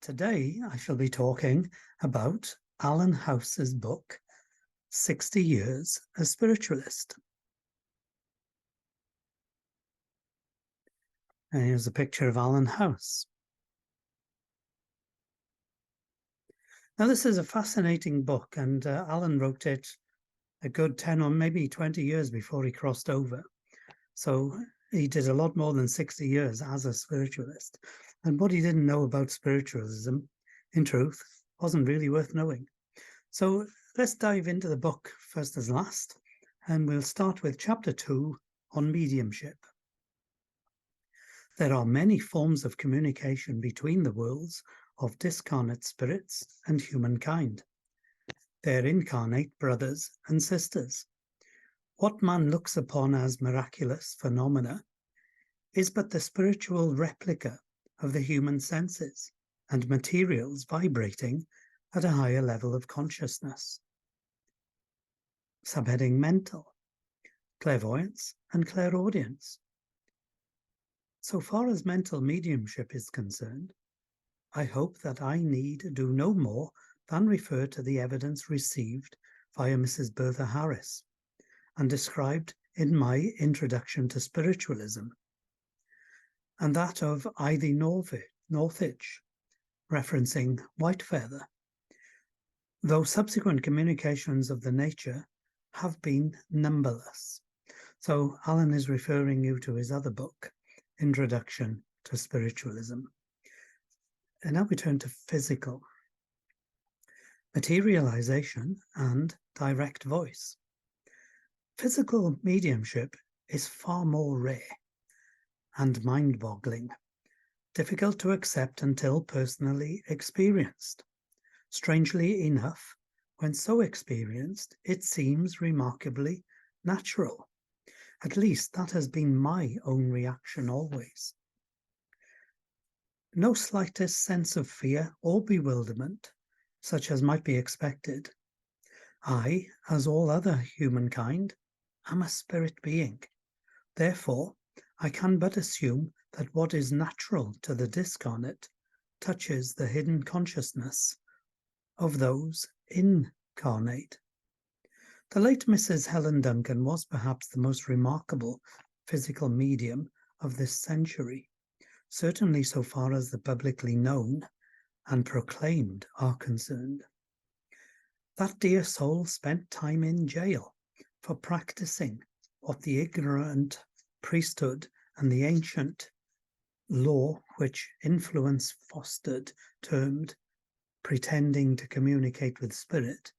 Today I shall be talking about Alan House's book, 60 Years a Spiritualist. And here's a picture of Alan House. Now this is a fascinating book, and Alan wrote it a good 10 or maybe 20 years before he crossed over. So he did a lot more than 60 years as a spiritualist. And what he didn't know about spiritualism, in truth, wasn't really worth knowing. So let's dive into the book first as last, and we'll start with chapter 2 on mediumship. There are many forms of communication between the worlds of discarnate spirits and humankind. They're incarnate brothers and sisters. What man looks upon as miraculous phenomena is but the spiritual replica of the human senses and materials vibrating at a higher level of consciousness. Subheading Mental, Clairvoyance and Clairaudience. So far as mental mediumship is concerned, I hope that I need do no more than refer to the evidence received via Mrs. Bertha Harris and described in my Introduction to Spiritualism, and that of Ivy Northich, referencing Whitefeather, though subsequent communications of the nature have been numberless. So Alan is referring you to his other book, Introduction to Spiritualism. And now we turn to physical. Materialization and direct voice. Physical mediumship is far more rare and mind-boggling, difficult to accept until personally experienced. Strangely enough, when so experienced, it seems remarkably natural. At least that has been my own reaction always. No slightest sense of fear or bewilderment, such as might be expected. I, as all other humankind, am a spirit being. Therefore, I can but assume that what is natural to the discarnate touches the hidden consciousness of those incarnate. The late Mrs. Helen Duncan was perhaps the most remarkable physical medium of this century, certainly so far as the publicly known and proclaimed are concerned. That dear soul spent time in jail for practicing what the ignorant priesthood and the ancient law which influence fostered termed pretending to communicate with spirit,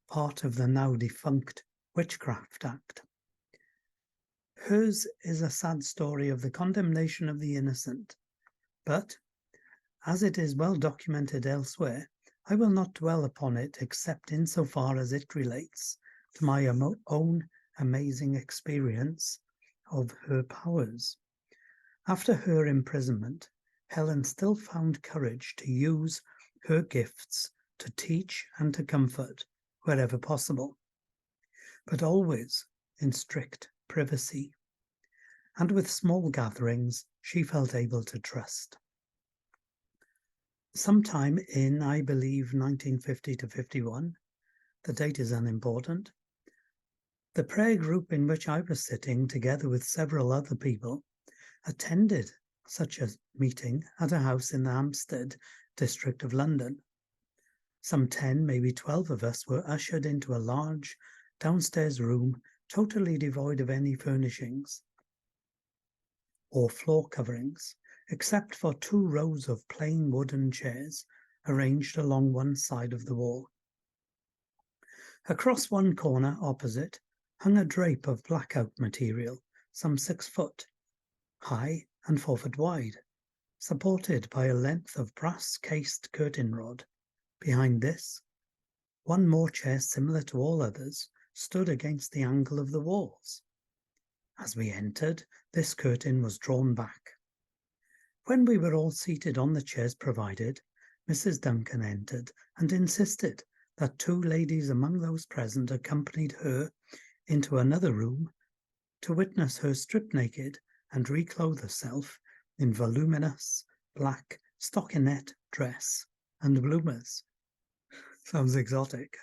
part of the now defunct Witchcraft Act. Hers is a sad story of the condemnation of the innocent, but as it is well documented elsewhere, I will not dwell upon it except insofar as it relates to my own amazing experience of her powers. After her imprisonment, Helen still found courage to use her gifts to teach and to comfort wherever possible, but always in strict privacy, and with small gatherings she felt able to trust. Sometime in, I believe, 1950 to 51, the date is unimportant, the prayer group in which I was sitting, together with several other people, attended such a meeting at a house in the Hampstead district of London. Some 10, maybe 12 of us were ushered into a large downstairs room totally devoid of any furnishings or floor coverings, except for 2 rows of plain wooden chairs arranged along one side of the wall. Across one corner opposite hung a drape of blackout material, some 6 foot high and 4 foot wide, supported by a length of brass-cased curtain rod. Behind this, one more chair similar to all others stood against the angle of the walls. As we entered, this curtain was drawn back. When we were all seated on the chairs provided, Mrs. Duncan entered and insisted that 2 ladies among those present accompanied her into another room to witness her strip naked and reclothe herself in voluminous black stockinette dress, and bloomers. Sounds exotic.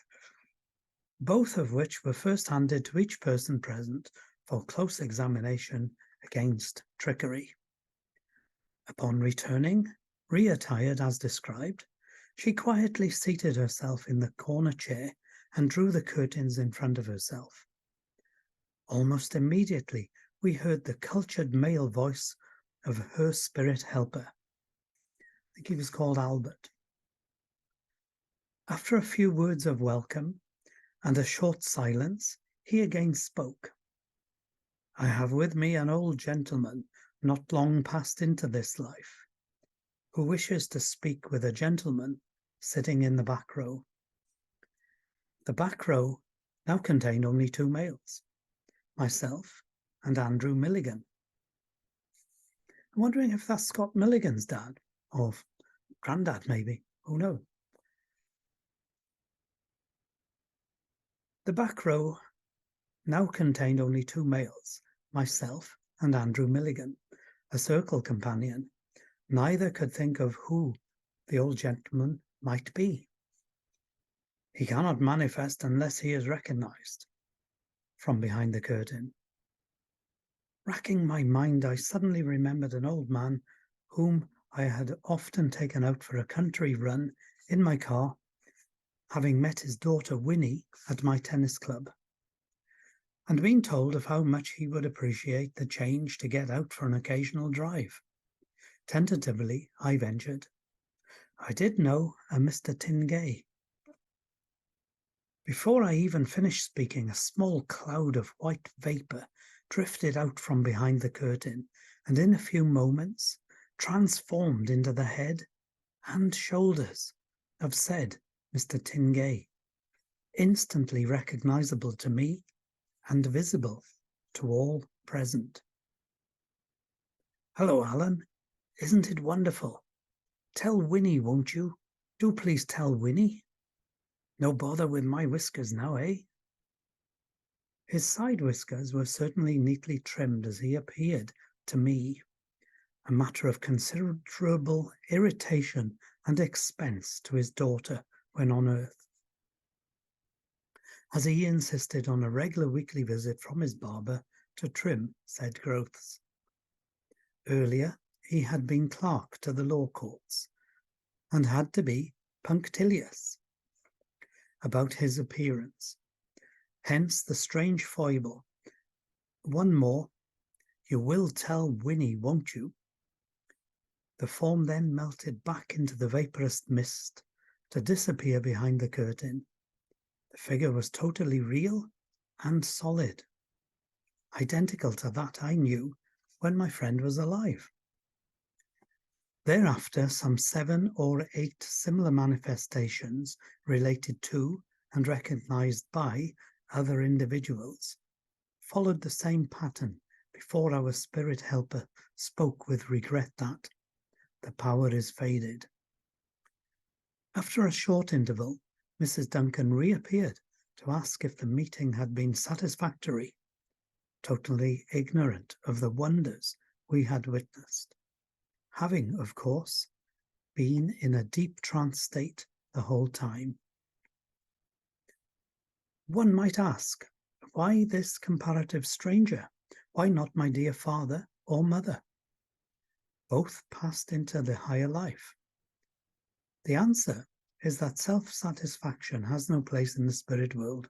Both of which were first handed to each person present for close examination against trickery. Upon returning, reattired as described, she quietly seated herself in the corner chair and drew the curtains in front of herself. Almost immediately, we heard the cultured male voice of her spirit helper. I think he was called Albert. After a few words of welcome and a short silence, he again spoke. I have with me an old gentleman not long passed into this life, who wishes to speak with a gentleman sitting in the back row. The back row now contained only 2 males, myself and Andrew Milligan. I'm wondering if that's Scott Milligan's dad, or granddad maybe, who knows? The back row now contained only 2 males, myself and Andrew Milligan, a circle companion. Neither could think of who the old gentleman might be. He cannot manifest unless he is recognized from behind the curtain. Racking my mind, I suddenly remembered an old man whom I had often taken out for a country run in my car, having met his daughter Winnie at my tennis club, and been told of how much he would appreciate the change to get out for an occasional drive. Tentatively, I ventured. I did know a Mr. Tingay. Before I even finished speaking, a small cloud of white vapour drifted out from behind the curtain, and in a few moments transformed into the head and shoulders of said Mr. Tingay, instantly recognisable to me and visible to all present. Hello, Alan. Isn't it wonderful? Tell Winnie, won't you? Do please tell Winnie. No bother with my whiskers now, eh? His side whiskers were certainly neatly trimmed as he appeared to me, a matter of considerable irritation and expense to his daughter when on earth, as he insisted on a regular weekly visit from his barber to trim said growths. Earlier, he had been clerk to the law courts and had to be punctilious about his appearance. Hence the strange foible. One more. You will tell Winnie, won't you? The form then melted back into the vaporous mist to disappear behind the curtain. The figure was totally real and solid, identical to that I knew when my friend was alive. Thereafter, some 7 or 8 similar manifestations related to and recognized by other individuals followed the same pattern before our spirit helper spoke with regret that the power is faded. After a short interval, Mrs. Duncan reappeared to ask if the meeting had been satisfactory, totally ignorant of the wonders we had witnessed, having, of course, been in a deep trance state the whole time. One might ask, why this comparative stranger? Why not my dear father or mother? Both passed into the higher life. The answer is that self-satisfaction has no place in the spirit world.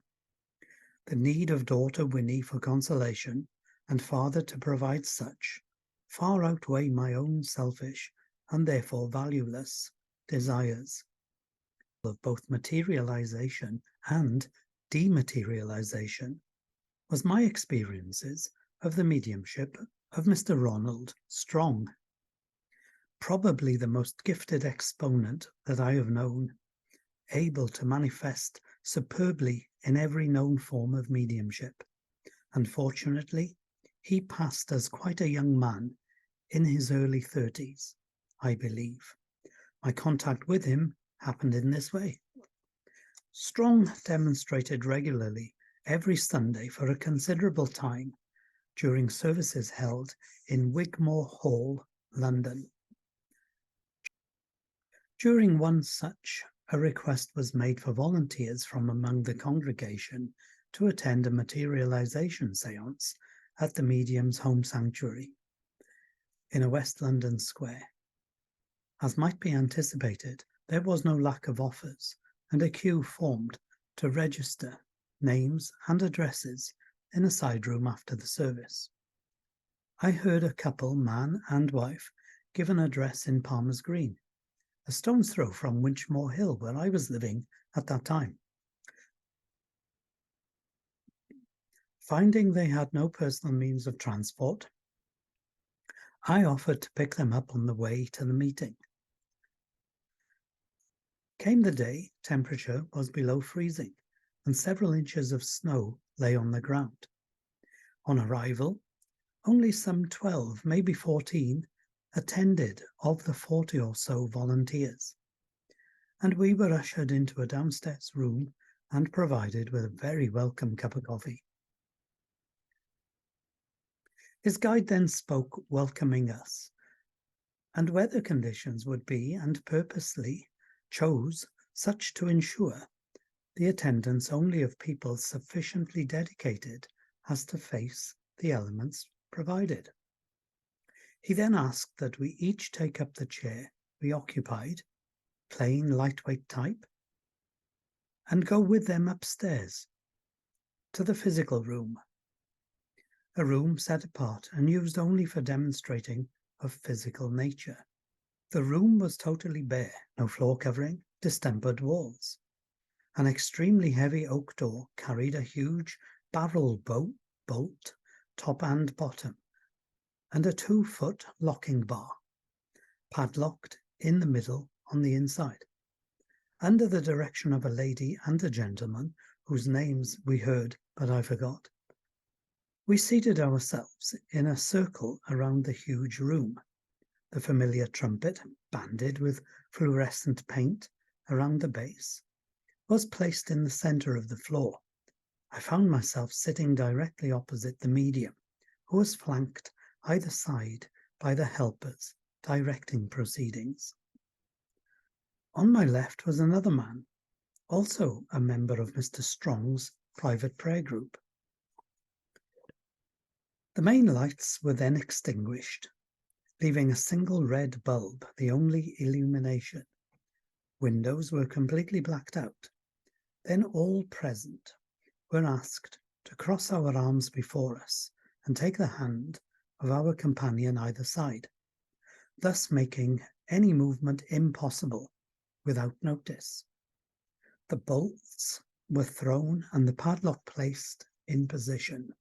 The need of daughter Winnie for consolation and father to provide such far outweigh my own selfish and therefore valueless desires of both materialization and dematerialization was my experiences of the mediumship of Mr. Ronald Strong, probably the most gifted exponent that I have known, able to manifest superbly in every known form of mediumship. Unfortunately, he passed as quite a young man in his early 30s, I believe. My contact with him happened in this way. Strong demonstrated regularly every Sunday for a considerable time during services held in Wigmore Hall, London. During one such, a request was made for volunteers from among the congregation to attend a materialization seance at the medium's home sanctuary in a West London square. As might be anticipated, there was no lack of offers, and a queue formed to register names and addresses in a side room after the service. I heard a couple, man and wife, give an address in Palmer's Green, a stone's throw from Winchmore Hill, where I was living at that time. Finding they had no personal means of transport, I offered to pick them up on the way to the meeting. Came the day, temperature was below freezing, and several inches of snow lay on the ground. On arrival, only some 12, maybe 14, attended of the 40 or so volunteers, and we were ushered into a downstairs room and provided with a very welcome cup of coffee. His guide then spoke, welcoming us, and weather conditions would be, and purposely chose such to ensure the attendance only of people sufficiently dedicated as to face the elements provided. He then asked that we each take up the chair we occupied, plain lightweight type, and go with them upstairs to the physical room, a room set apart and used only for demonstrating of physical nature. The room was totally bare, no floor covering, distempered walls. An extremely heavy oak door carried a huge barrel bolt, top and bottom, and a 2-foot locking bar, padlocked in the middle on the inside. Under the direction of a lady and a gentleman, whose names we heard but I forgot, we seated ourselves in a circle around the huge room. The familiar trumpet, banded with fluorescent paint around the base, was placed in the centre of the floor. I found myself sitting directly opposite the medium, who was flanked either side by the helpers directing proceedings. On my left was another man, also a member of Mr. Strong's private prayer group. The main lights were then extinguished, leaving a single red bulb the only illumination. Windows were completely blacked out. Then all present were asked to cross our arms before us and take the hand of our companion either side, thus making any movement impossible without notice. The bolts were thrown and the padlock placed in position.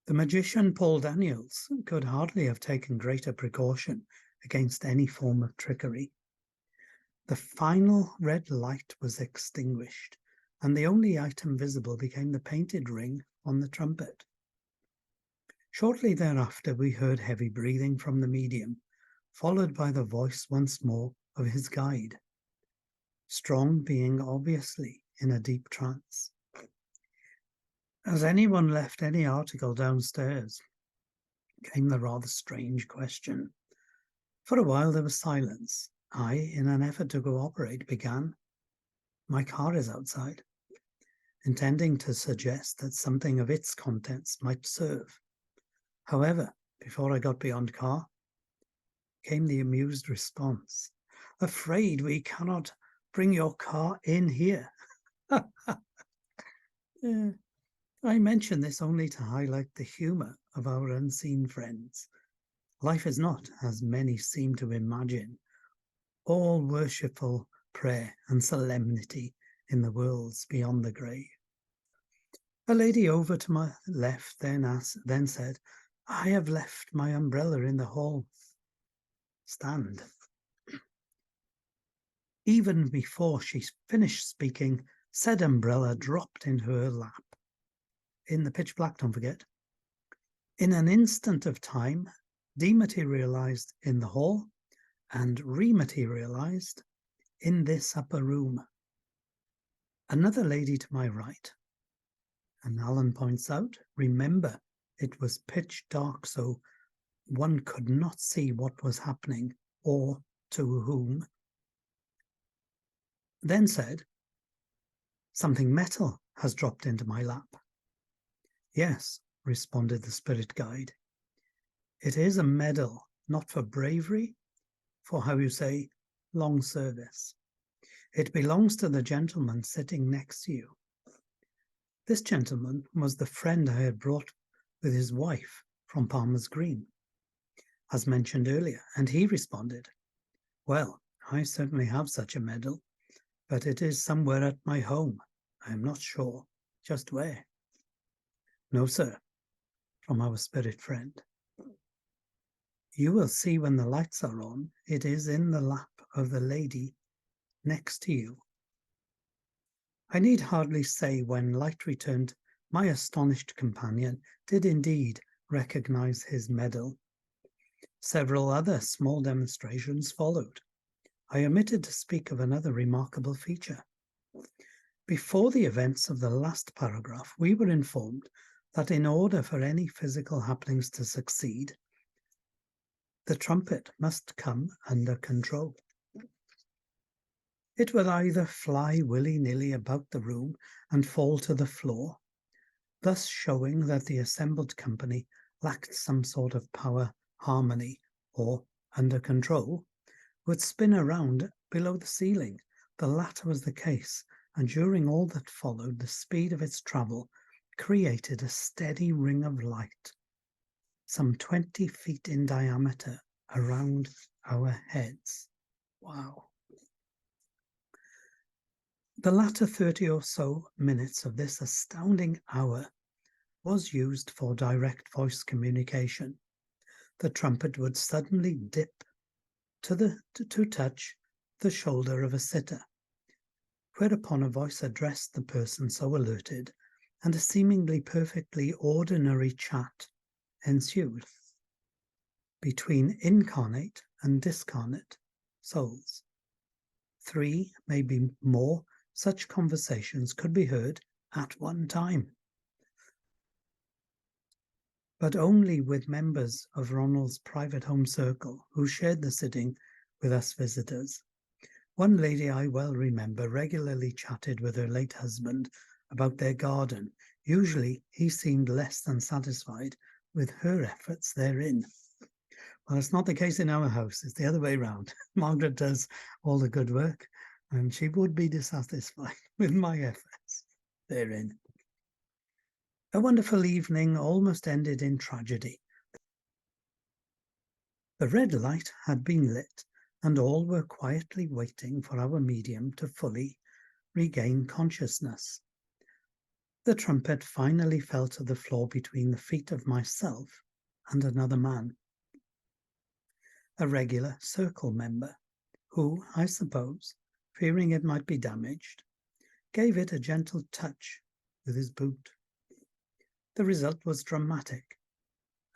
The magician Paul Daniels could hardly have taken greater precaution against any form of trickery. The final red light was extinguished, and the only item visible became the painted ring on the trumpet. Shortly thereafter, we heard heavy breathing from the medium, followed by the voice once more of his guide, Strong being obviously in a deep trance. Has anyone left any article downstairs? Came the rather strange question. For a while there was silence. I, in an effort to cooperate, began, "My car is outside," intending to suggest that something of its contents might serve. However, before I got beyond car, came the amused response, "Afraid we cannot bring your car in here." I mention this only to highlight the humour of our unseen friends. Life is not, as many seem to imagine, all worshipful prayer and solemnity in the worlds beyond the grave. A lady over to my left then said, "I have left my umbrella in the hall stand." Even before she finished speaking, said umbrella dropped into her lap. In the pitch black, don't forget. In an instant of time, dematerialized in the hall and rematerialized in this upper room. Another lady to my right, and Alan points out, remember, it was pitch dark, so one could not see what was happening or to whom, then said, "Something metal has dropped into my lap." "Yes," responded the spirit guide. "It is a medal, not for bravery, for, how you say, long service. It belongs to the gentleman sitting next to you." This gentleman was the friend I had brought with his wife from Palmer's Green, as mentioned earlier, and he responded, "Well, I certainly have such a medal, but it is somewhere at my home. I am not sure just where." "No, sir," from our spirit friend. "You will see when the lights are on, it is in the lap of the lady next to you." I need hardly say when light returned, my astonished companion did indeed recognize his medal. Several other small demonstrations followed. I omitted to speak of another remarkable feature. Before the events of the last paragraph, we were informed that in order for any physical happenings to succeed, the trumpet must come under control. It would either fly willy-nilly about the room and fall to the floor, thus showing that the assembled company lacked some sort of power, harmony, or, under control, would spin around below the ceiling. The latter was the case, and during all that followed, the speed of its travel created a steady ring of light, some 20 feet in diameter, around our heads. Wow. The latter 30 or so minutes of this astounding hour was used for direct voice communication. The trumpet would suddenly dip to touch the shoulder of a sitter, whereupon a voice addressed the person so alerted, and a seemingly perfectly ordinary chat ensued between incarnate and discarnate souls. 3, maybe more, such conversations could be heard at one time, but only with members of Ronald's private home circle who shared the sitting with us visitors. One lady I well remember regularly chatted with her late husband about their garden. Usually he seemed less than satisfied with her efforts therein. Well, it's not the case in our house. It's the other way around. Margaret does all the good work, and she would be dissatisfied with my efforts therein. A wonderful evening almost ended in tragedy. The red light had been lit, and all were quietly waiting for our medium to fully regain consciousness. The trumpet finally fell to the floor between the feet of myself and another man, a regular circle member, who, I suppose, fearing it might be damaged, gave it a gentle touch with his boot. The result was dramatic.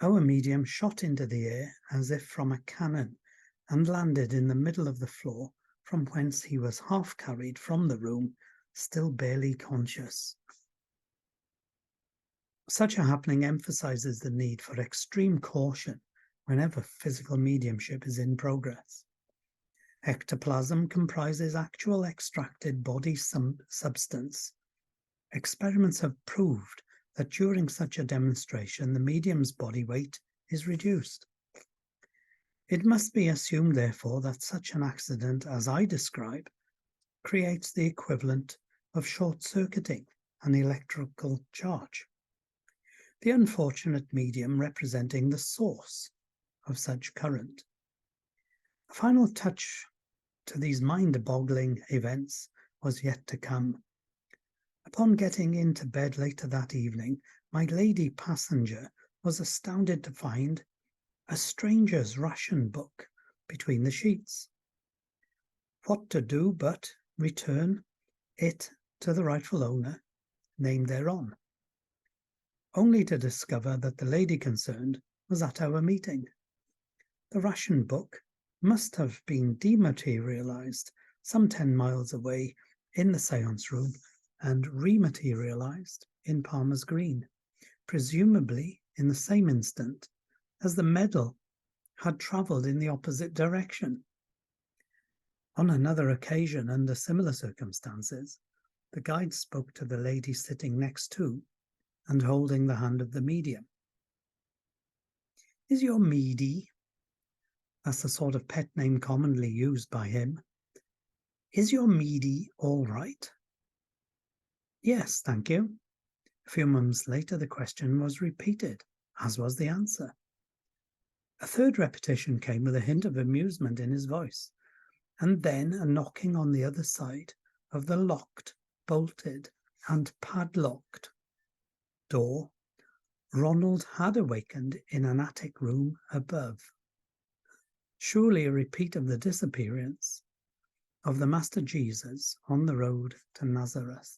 Our medium shot into the air as if from a cannon and landed in the middle of the floor, from whence he was half carried from the room, still barely conscious. Such a happening emphasizes the need for extreme caution whenever physical mediumship is in progress. Ectoplasm comprises actual extracted body substance. Experiments have proved that during such a demonstration, the medium's body weight is reduced. It must be assumed, therefore, that such an accident as I describe creates the equivalent of short-circuiting an electrical charge, the unfortunate medium representing the source of such current. A final touch to these mind-boggling events was yet to come. Upon getting into bed later that evening, my lady passenger was astounded to find a stranger's ration book between the sheets. What to do but return it to the rightful owner, named thereon, only to discover that the lady concerned was at our meeting. The ration book must have been dematerialized some 10 miles away in the seance room and rematerialized in Palmer's Green, presumably in the same instant as the medal had travelled in the opposite direction. On another occasion, under similar circumstances, the guide spoke to the lady sitting next to and holding the hand of the medium. Is your meady, that's the sort of pet name commonly used by him, is your meady all right? Yes, thank you. A few moments later, the question was repeated, as was the answer. A third repetition came with a hint of amusement in his voice, and then a knocking on the other side of the locked, bolted, and padlocked door. Ronald had awakened in an attic room above. Surely a repeat of the disappearance of the Master Jesus on the road to Nazareth.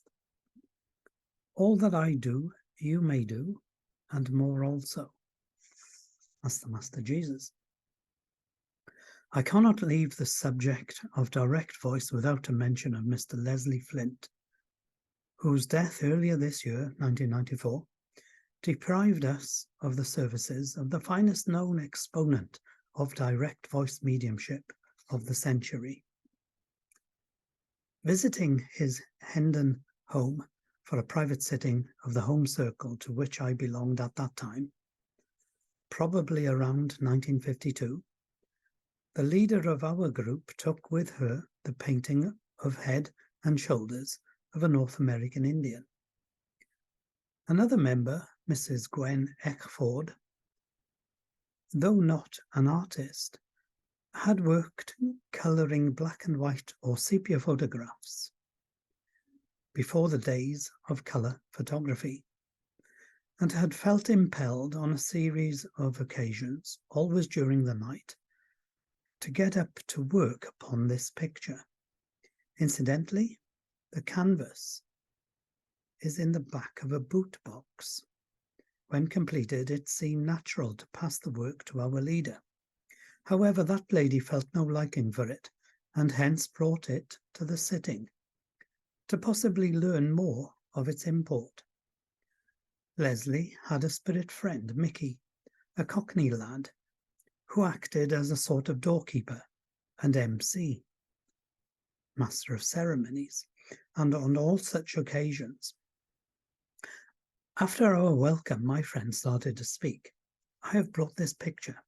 All that I do, you may do, and more also. That's the Master Jesus. I cannot leave the subject of direct voice without a mention of Mr. Leslie Flint, whose death earlier this year, 1994, deprived us of the services of the finest known exponent of direct voice mediumship of the century. Visiting his Hendon home for a private sitting of the home circle to which I belonged at that time, probably around 1952, the leader of our group took with her the painting of head and shoulders of a North American Indian. Another member, Mrs. Gwen Eckford, though not an artist, had worked colouring black and white or sepia photographs before the days of colour photography, and had felt impelled on a series of occasions, always during the night, to get up to work upon this picture. Incidentally, the canvas is in the back of a boot box. When completed, it seemed natural to pass the work to our leader. However, that lady felt no liking for it, and hence brought it to the sitting, to possibly learn more of its import. Leslie had a spirit friend, Mickey, a Cockney lad, who acted as a sort of doorkeeper and MC, master of ceremonies, and on all such occasions. After our welcome, my friend started to speak. I have brought this picture.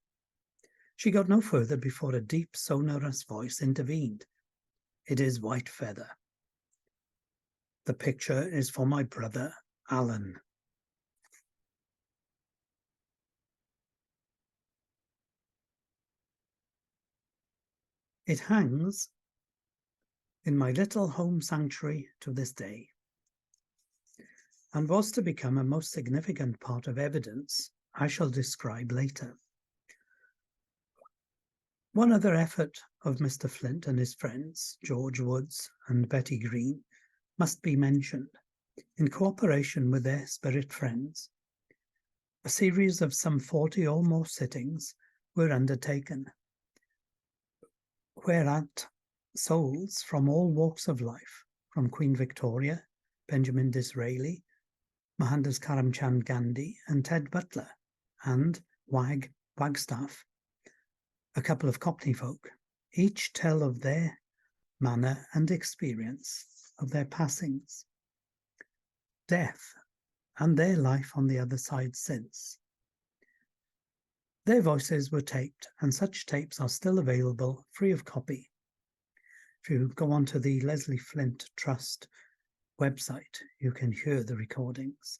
She got no further before a deep, sonorous voice intervened. It is White Feather. The picture is for my brother, Alan. It hangs in my little home sanctuary to this day, and was to become a most significant part of evidence I shall describe later. One other effort of Mr. Flint and his friends, George Woods and Betty Green, must be mentioned. In cooperation with their spirit friends, a series of some 40 or more sittings were undertaken, whereat souls from all walks of life, from Queen Victoria, Benjamin Disraeli, Mohandas Karamchand Gandhi and Ted Butler, and Wagstaff, a couple of Cockney folk, each tell of their manner and experience of their passings, death, and their life on the other side since. Their voices were taped, and such tapes are still available free of copy. If you go onto the Leslie Flint Trust website, you can hear the recordings.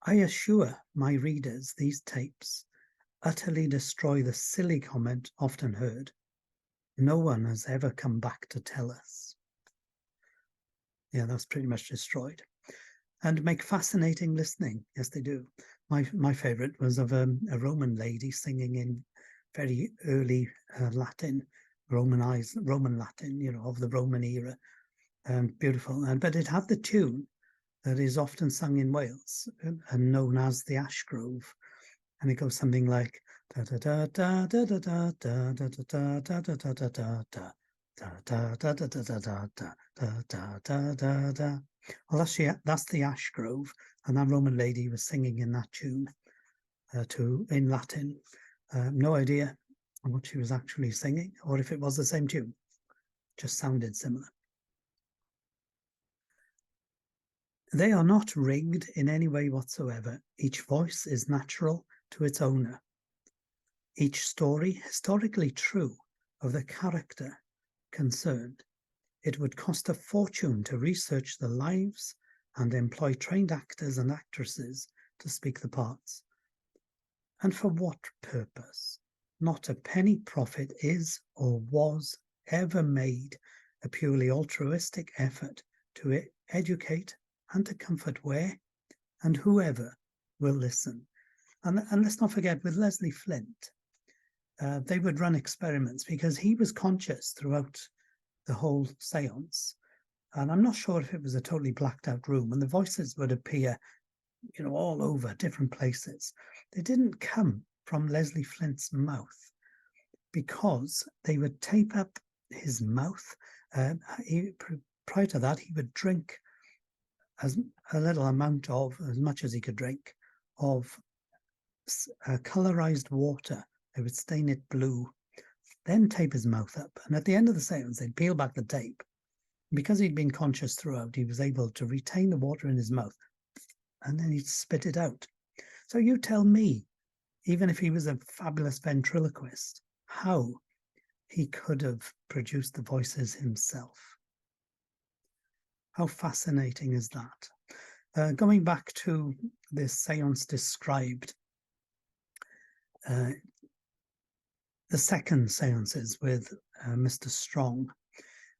I assure my readers these tapes utterly destroy the silly comment often heard, no one has ever come back to tell us. Yeah, that's pretty much destroyed. And make fascinating listening. Yes, they do. My favourite was of a Roman lady singing in very early Latin, Roman Latin, of the Roman era. Beautiful. But it had the tune that is often sung in Wales and known as the Ash Grove. And it goes something like da da da da da da da da da da da da da da da da. Da da da da da da da da da da da. Well, that's the Ash Grove, and that Roman lady was singing in that tune in Latin. No idea what she was actually singing, or if it was the same tune, just sounded similar. They are not rigged in any way whatsoever. Each voice is natural to its owner. Each story historically true of the character concerned. It would cost a fortune to research the lives and employ trained actors and actresses to speak the parts. And for what purpose? Not a penny profit is or was ever made a purely altruistic effort to educate and to comfort where and whoever will listen. And let's not forget, with Leslie Flint, they would run experiments because he was conscious throughout the whole seance. And I'm not sure if it was a totally blacked out room, and the voices would appear, all over different places. They didn't come from Leslie Flint's mouth because they would tape up his mouth. Prior to that, he would drink a little amount of, as much as he could drink, of colorized water. They would stain it blue, then tape his mouth up. And at the end of the seance, they'd peel back the tape. Because he'd been conscious throughout, he was able to retain the water in his mouth, and then he'd spit it out. So you tell me, even if he was a fabulous ventriloquist, how he could have produced the voices himself. How fascinating is that? Going back to this seance described, the second seances with Mr. Strong.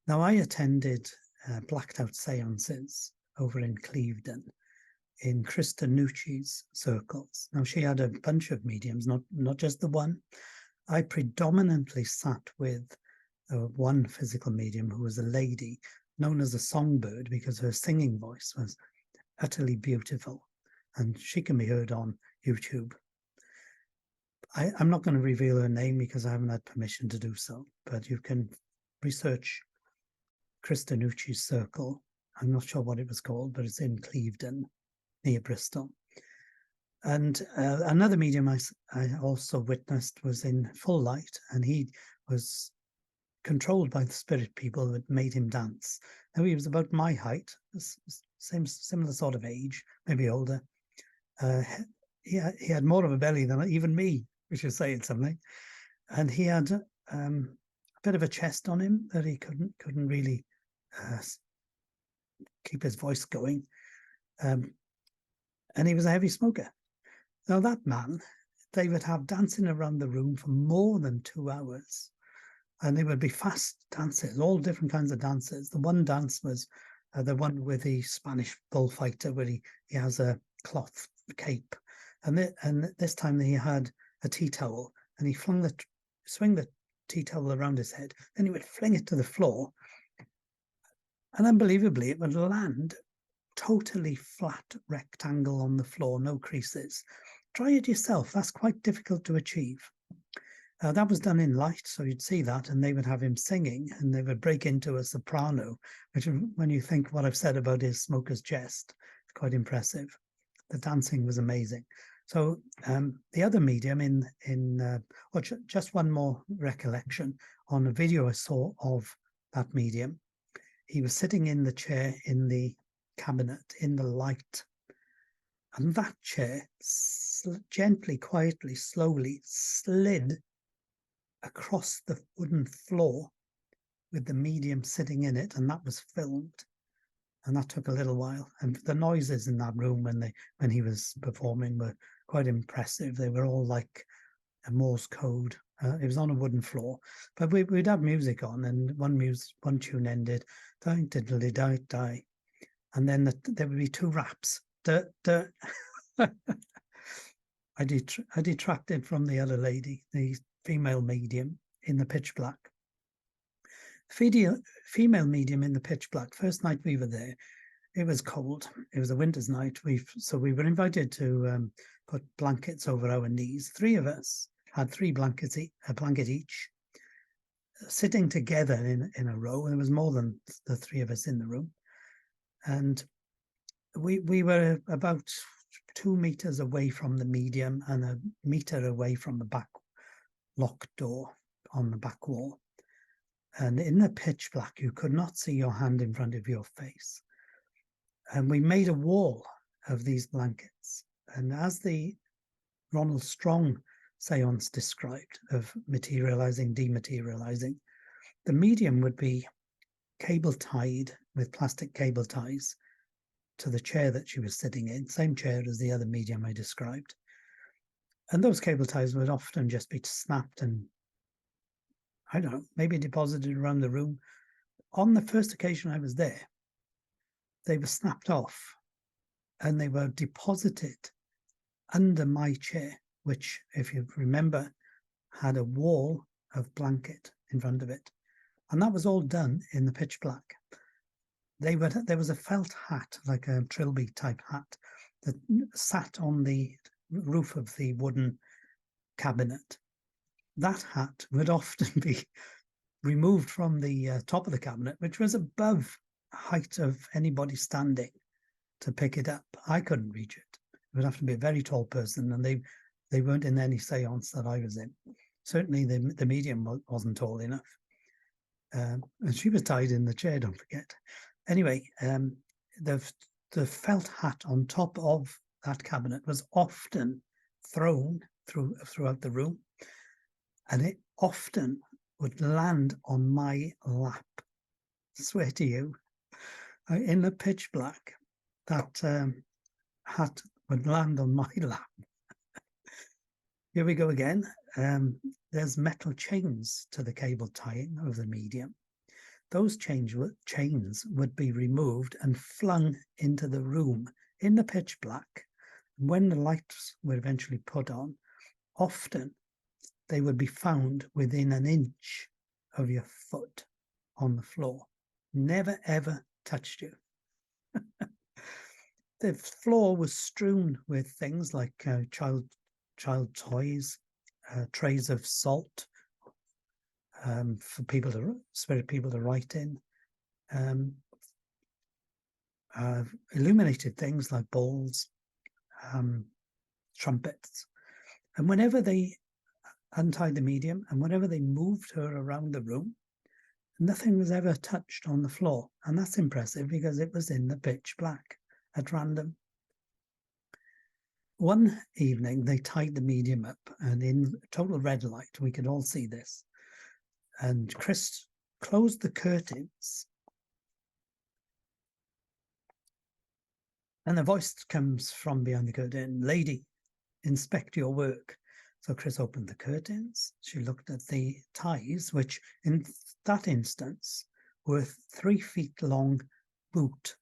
Now, I attended blacked out seances over in Clevedon in Krista Nucci's circles. Now, she had a bunch of mediums, not just the one. I predominantly sat with one physical medium who was a lady known as a songbird because her singing voice was utterly beautiful, and she can be heard on YouTube. I'm not going to reveal her name because I haven't had permission to do so, but you can research Krista Nucci's circle. I'm not sure what it was called, but it's in Clevedon, near Bristol. And another medium I also witnessed was in Full Light, and he was controlled by the spirit people that made him dance. Now, he was about my height, similar sort of age, maybe older. He had more of a belly than even me, which is saying something. And he had a bit of a chest on him that he couldn't really keep his voice going. And he was a heavy smoker. Now, that man, they would have dancing around the room for more than 2 hours. And they would be fast dances, all different kinds of dances. The one dance was the one with the Spanish bullfighter, where he has a cloth cape. And this time he had a tea towel, and he swing the tea towel around his head. Then he would fling it to the floor. And unbelievably, it would land totally flat rectangle on the floor, no creases. Try it yourself. That's quite difficult to achieve. That was done in light, so you'd see that, and they would have him singing, and they would break into a soprano, which, when you think what I've said about his smoker's chest, it's quite impressive. The dancing was amazing. So the other medium just one more recollection on a video I saw of that medium. He was sitting in the chair in the cabinet in the light, and that chair gently, quietly, slowly slid across the wooden floor with the medium sitting in it, and that was filmed. And that took a little while. And the noises in that room when he was performing were quite impressive. They were all like a Morse code. It was on a wooden floor, but we'd have music on, and one tune ended, die diddly die die, and then there would be 2 raps. I detracted from the other lady, the female medium in the pitch black. Female medium in the pitch black. First night we were there, it was cold. It was a winter's night. So we were invited to put blankets over our knees. 3 of us had 3 blankets, a blanket each, sitting together in a row. And there was more than the 3 of us in the room. And we were about 2 meters away from the medium and a meter away from the back locked door on the back wall. And in the pitch black, you could not see your hand in front of your face. And we made a wall of these blankets. And as the Ronald Strong seance described of materializing, dematerializing, the medium would be cable tied with plastic cable ties to the chair that she was sitting in, same chair as the other medium I described. And those cable ties would often just be snapped and, I don't know, maybe deposited around the room. On the first occasion I was there, they were snapped off and they were deposited under my chair, which, if you remember, had a wall of blanket in front of it. And that was all done in the pitch black. There was a felt hat, like a trilby type hat, that sat on the roof of the wooden cabinet. That hat would often be removed from the top of the cabinet, which was above height of anybody standing to pick it up. I couldn't reach it. It would have to be a very tall person, and they weren't in any seance that I was in. Certainly the medium wasn't tall enough. And she was tied in the chair, don't forget. Anyway, the felt hat on top of that cabinet was often thrown throughout the room, and it often would land on my lap. I swear to you, in the pitch black, that hat would land on my lap. Here we go again. There's metal chains to the cable tying of the medium. Those chains would be removed and flung into the room in the pitch black. When the lights were eventually put on, often they would be found within an inch of your foot on the floor. Never, ever touched you. The floor was strewn with things like child toys, trays of salt for spirit people to write in, illuminated things like bowls, trumpets. And whenever they untied the medium and whenever they moved her around the room, nothing was ever touched on the floor. And that's impressive because it was in the pitch black at random. One evening, they tied the medium up, and in total red light, we could all see this. And Chris closed the curtains. And the voice comes from behind the curtain, "Lady, inspect your work." So Chris opened the curtains. She looked at the ties, which in that instance were 3 feet long boot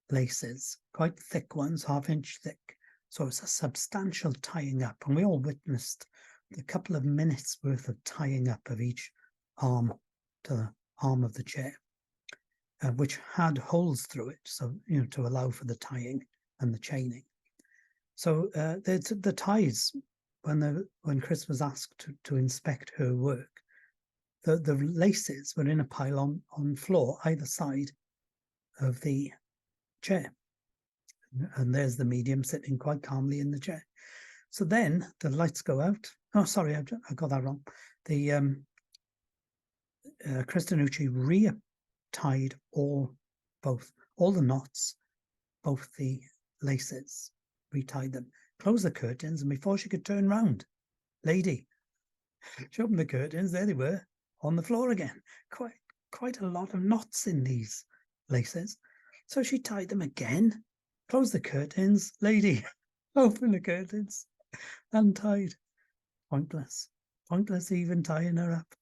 laces, quite thick ones, 1/2 inch thick. So it's a substantial tying up, and we all witnessed a couple of minutes worth of tying up of each arm to the arm of the chair, which had holes through it, so to allow for the tying and the chaining. So the ties, when Chris was asked to inspect her work, the laces were in a pile on floor either side of the chair. And there's the medium sitting quite calmly in the chair. So then the lights go out. Oh, sorry, I got that wrong. The Cristianucci re-tied all the knots, both the laces, retied them, closed the curtains, and before she could turn round, "Lady," she opened the curtains. There they were on the floor again. Quite a lot of knots in these laces. So she tied them again. Close the curtains. "Lady," open the curtains, untied. Pointless even tying her up.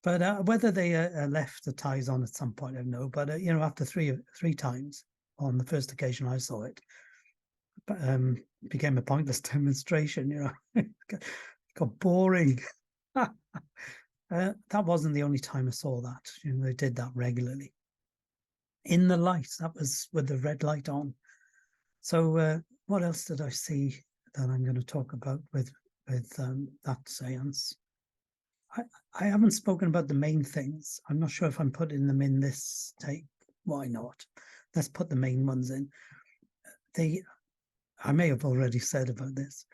But whether they left the ties on at some point, I don't know. But after three times on the first occasion I saw it, it became a pointless demonstration. It got boring. That wasn't the only time I saw that. They did that regularly. In the light, that was with the red light on. So what else did I see that I'm going to talk about with that seance? I haven't spoken about the main things. I'm not sure if I'm putting them in this tape. Why not? Let's put the main ones in. I may have already said about this.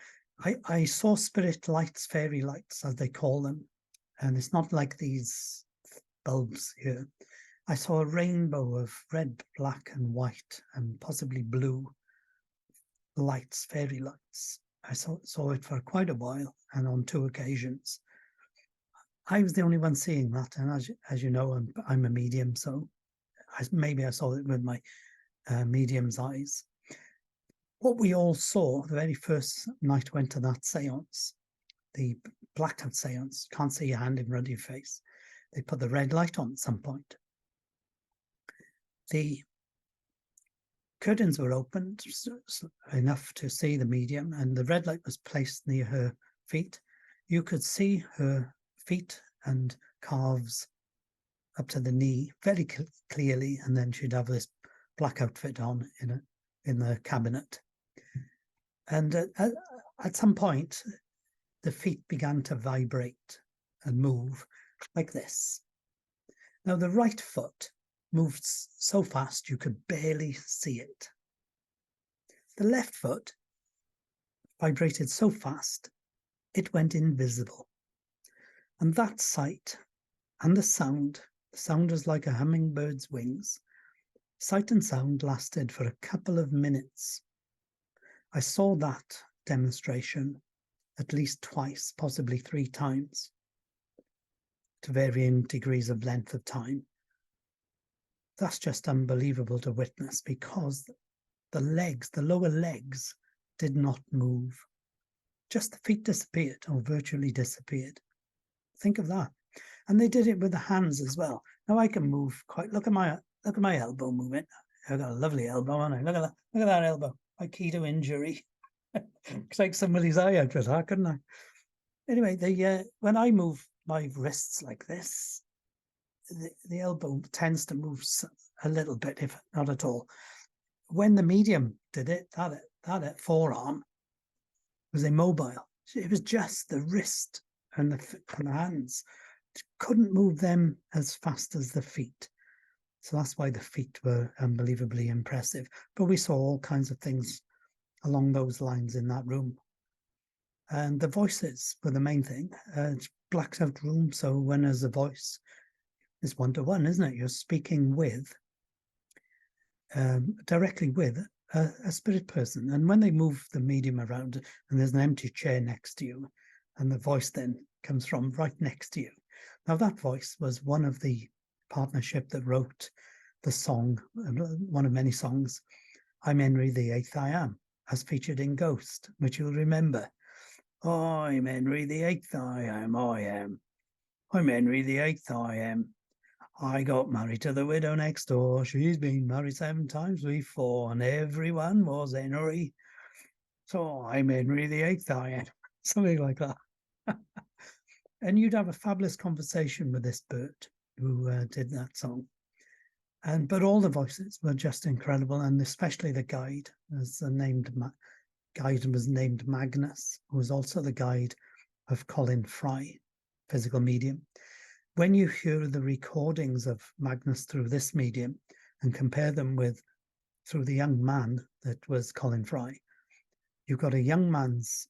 I saw spirit lights, fairy lights, as they call them, And it's not like these bulbs here. I saw a rainbow of red, black, and white, and possibly blue lights, fairy lights. I saw it for quite a while, and on 2 occasions. I was the only one seeing that, and as you know, I'm a medium, so maybe I saw it with my medium's eyes. What we all saw the very first night went to that seance, the blacked out seance, can't see your hand in front of your face. They put the red light on at some point. The curtains were opened enough to see the medium, and the red light was placed near her feet. You could see her feet and calves up to the knee very clearly, and then she'd have this black outfit on in the cabinet. And at some point, the feet began to vibrate and move like this. Now, the right foot moved so fast you could barely see it. The left foot vibrated so fast it went invisible. And that sight and the sound was like a hummingbird's wings. Sight and sound lasted for a couple of minutes. I saw that demonstration at least twice, possibly 3 times, to varying degrees of length of time. That's just unbelievable to witness, because the lower legs did not move. Just the feet disappeared, or virtually disappeared. Think of that. And they did it with the hands as well. Now I can move quite, look at my elbow moving. I've got a lovely elbow, haven't I? Look at that elbow. My key to injury. It's like somebody's eye out with that, couldn't I? Anyway, when I move my wrists like this, the elbow tends to move a little bit, if not at all. When the medium did it, that forearm was immobile. It was just the wrist and the hands. Couldn't move them as fast as the feet. So that's why the feet were unbelievably impressive. But we saw all kinds of things along those lines in that room. And the voices were the main thing. It's blacked out room, so when there's a voice, it's 1-to-1, isn't it? You're speaking with, directly with a spirit person. And when they move the medium around and there's an empty chair next to you, and the voice then comes from right next to you. Now that voice was one of the partnership that wrote the song, one of many songs, I'm Henry the Eighth I Am, as featured in Ghost, which you'll remember. I'm Henry the Eighth I am, I am. I'm Henry the Eighth I am. I got married to the widow next door. She's been married 7 times before, and everyone was Henry. So I'm Henry the Eighth I am. Something like that. And you'd have a fabulous conversation with this bird who did that song. But all the voices were just incredible, and especially the guide, as the guide was named Magnus, who was also the guide of Colin Fry, physical medium. When you hear the recordings of Magnus through this medium and compare them through the young man that was Colin Fry, you've got a young man's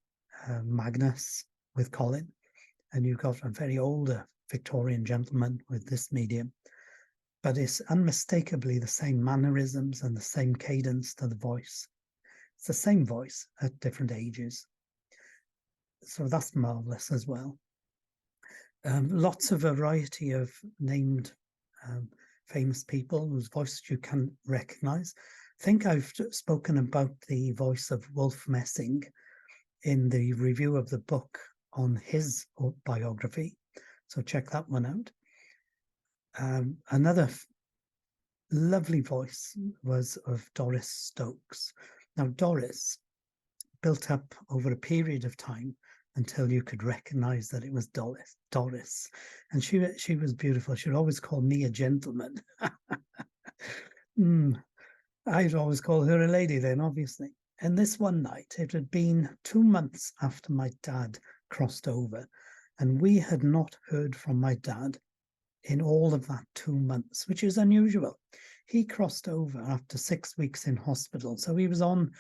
Magnus with Colin, and you've got a very older Victorian gentleman with this medium. But it's unmistakably the same mannerisms and the same cadence to the voice. It's the same voice at different ages. So that's marvelous as well. Lots of variety of named famous people whose voices you can recognize. I think I've spoken about the voice of Wolf Messing in the review of the book on his biography. So check that one out. Another lovely voice was of Doris Stokes. Now, Doris built up over a period of time until you could recognize that it was Doris. And she was beautiful. She'd always call me a gentleman. I'd always call her a lady then, obviously. And this one night, it had been 2 months after my dad crossed over, and we had not heard from my dad in all of that 2 months, which is unusual. He crossed over after 6 weeks in hospital, so he was on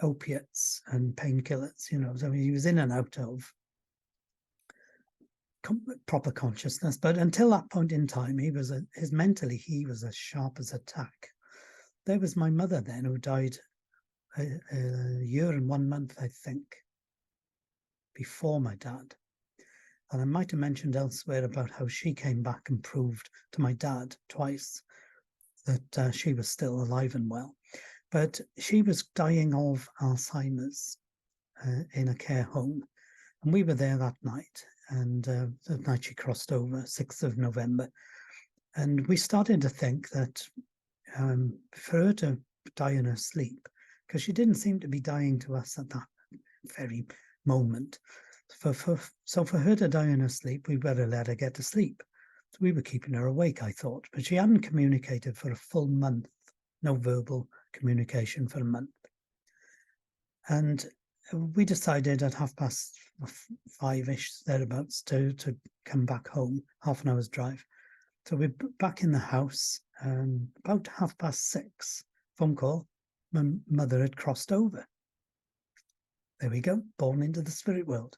opiates and painkillers, so he was in and out of proper consciousness. But until that point in time, mentally he was as sharp as a tack. There was my mother then, who died a year and 1 month, I think, before my dad. And I might have mentioned elsewhere about how she came back and proved to my dad twice that she was still alive and well. But she was dying of Alzheimer's in a care home. And we were there that night. And the night she crossed over, 6th of November. And we started to think that for her to die in her sleep, because she didn't seem to be dying to us at that very moment. So for her to die in her sleep, we better let her get to sleep. So we were keeping her awake, I thought. But she hadn't communicated for a full month. No verbal communication for a month. And we decided at 5:30-ish, thereabouts, to come back home, half an hour's drive. So we're back in the house, about 6:30, phone call, my mother had crossed over. There we go, born into the spirit world.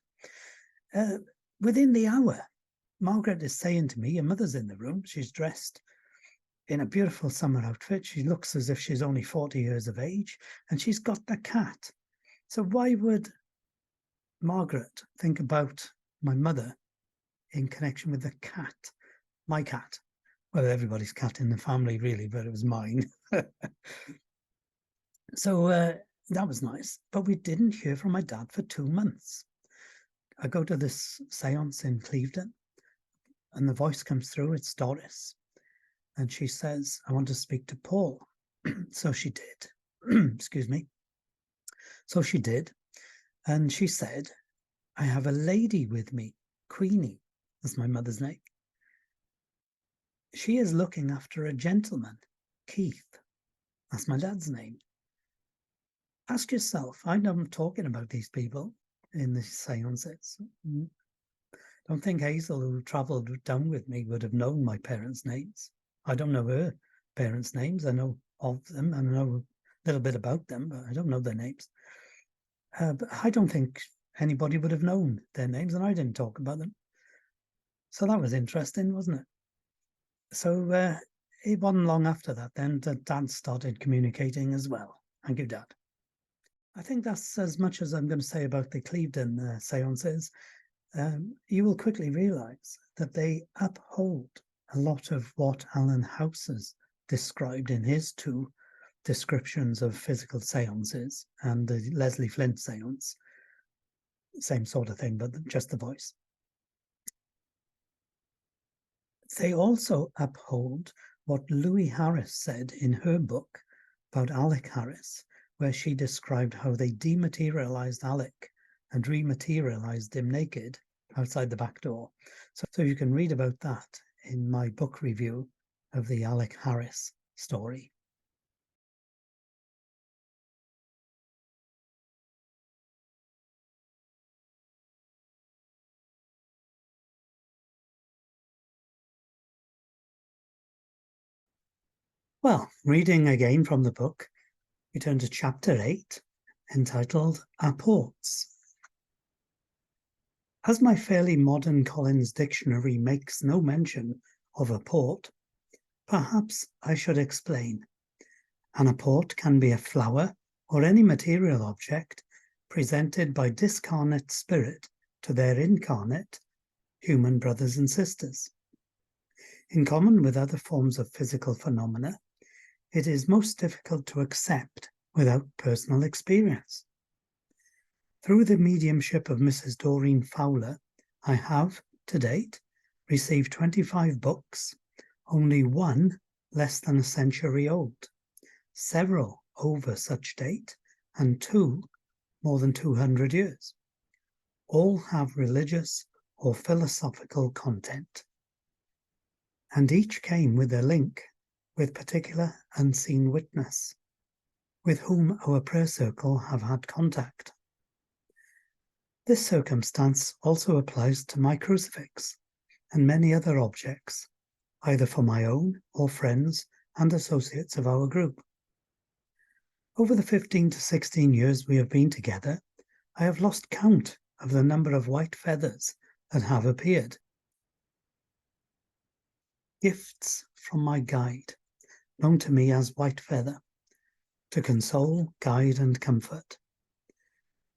Within the hour, Margaret is saying to me, your mother's in the room, she's dressed in a beautiful summer outfit, she looks as if she's only 40 years of age, and she's got the cat. So why would Margaret think about my mother in connection with the cat? My cat. Well, everybody's cat in the family, really, but it was mine. So that was nice. But we didn't hear from my dad for 2 months. I go to this seance in Clevedon, and the voice comes through, it's Doris. And she says, I want to speak to Paul. So she did. Excuse me. So she did. And she said, I have a lady with me, Queenie. That's my mother's name. She is looking after a gentleman, Keith. That's my dad's name. Ask yourself, I know I'm talking about these people in the seances. Don't think Hazel, who travelled down with me, would have known my parents' names. I don't know her parents' names. I know of them and I know a little bit about them, but I don't know their names. But I don't think anybody would have known their names, and I didn't talk about them. So that was interesting, wasn't it? So it wasn't long after that then that Dad started communicating as well. Thank you, Dad. I think that's as much as I'm going to say about the Clevedon seances. You will quickly realise that they uphold a lot of what Alan House has described in his 2 descriptions of physical seances and the Leslie Flint seance. Same sort of thing, but just the voice. They also uphold what Louis Harris said in her book about Alec Harris, where she described how they dematerialized Alec and rematerialized him naked outside the back door. So you can read about that in my book review of the Alec Harris story. Well, reading again from the book, we turn to chapter 8, entitled Apports. As my fairly modern Collins dictionary makes no mention of apport, perhaps I should explain. An apport can be a flower or any material object presented by discarnate spirit to their incarnate human brothers and sisters. In common with other forms of physical phenomena, it is most difficult to accept without personal experience. Through the mediumship of Mrs. Doreen Fowler, I have, to date, received 25 books, only one less than a century old, several over such date, and 2 more than 200 years. All have religious or philosophical content, and each came with a link with particular unseen witness, with whom our prayer circle have had contact. This circumstance also applies to my crucifix and many other objects, either for my own or friends and associates of our group. Over the 15 to 16 years we have been together, I have lost count of the number of white feathers that have appeared Gifts from my guide, known to me as White Feather, to console, guide, and comfort.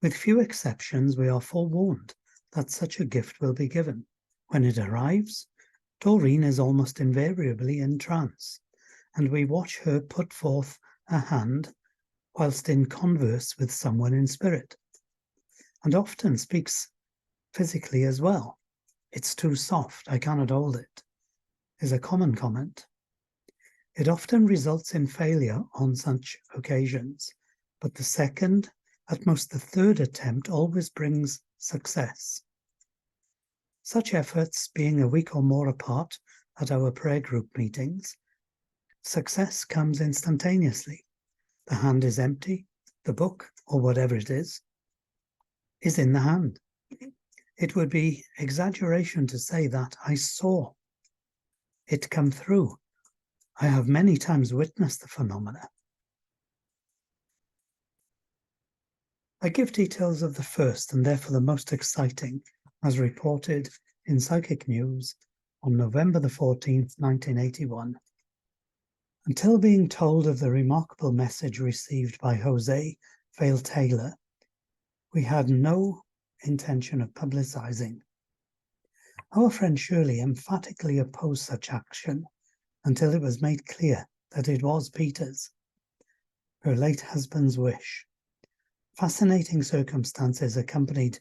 With few exceptions, we are forewarned that such a gift will be given. When it arrives, Doreen is almost invariably in trance, and we watch her put forth a hand whilst in converse with someone in spirit, and often speaks physically as well. "It's too soft, I cannot hold it," is a common comment. It often results in failure on such occasions, but the second, at most the third attempt always brings success. Such efforts being a week or more apart at our prayer group meetings, success comes instantaneously. The hand is empty, the book, or whatever it is in the hand. It would be exaggeration to say that I saw it come through. I have many times witnessed the phenomena. I give details of the first and therefore the most exciting, as reported in Psychic News on November the 14th, 1981. Until being told of the remarkable message received by Jose Vale Taylor, we had no intention of publicizing. Our friend Shirley emphatically opposed such action until it was made clear that it was Peter's, her late husband's wish. Fascinating circumstances accompanied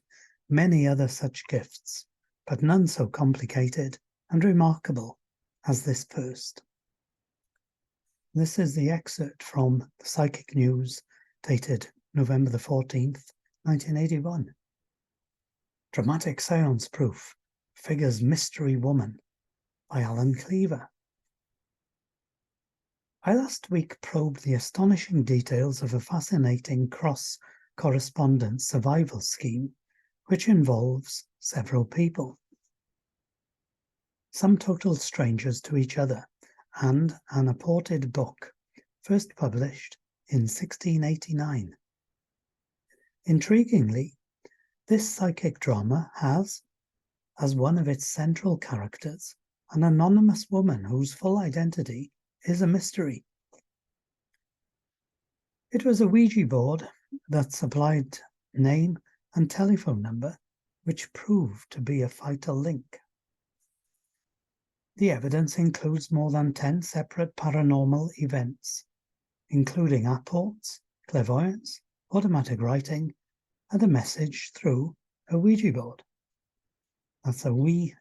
many other such gifts, but none so complicated and remarkable as this first. This is the excerpt from the Psychic News dated November the 14th, 1981. Dramatic Seance Proof Figures Mystery Woman by Alan Cleaver. I last week probed the astonishing details of a fascinating cross-correspondence survival scheme which involves several people, some total strangers to each other, and an apported book, first published in 1689. Intriguingly, this psychic drama has, as one of its central characters, an anonymous woman whose full identity is a mystery. It was a Ouija board that supplied name and telephone number, which proved to be a vital link. The evidence includes more than 10 separate paranormal events, including apports, clairvoyance, automatic writing, and a message through a Ouija board. That's a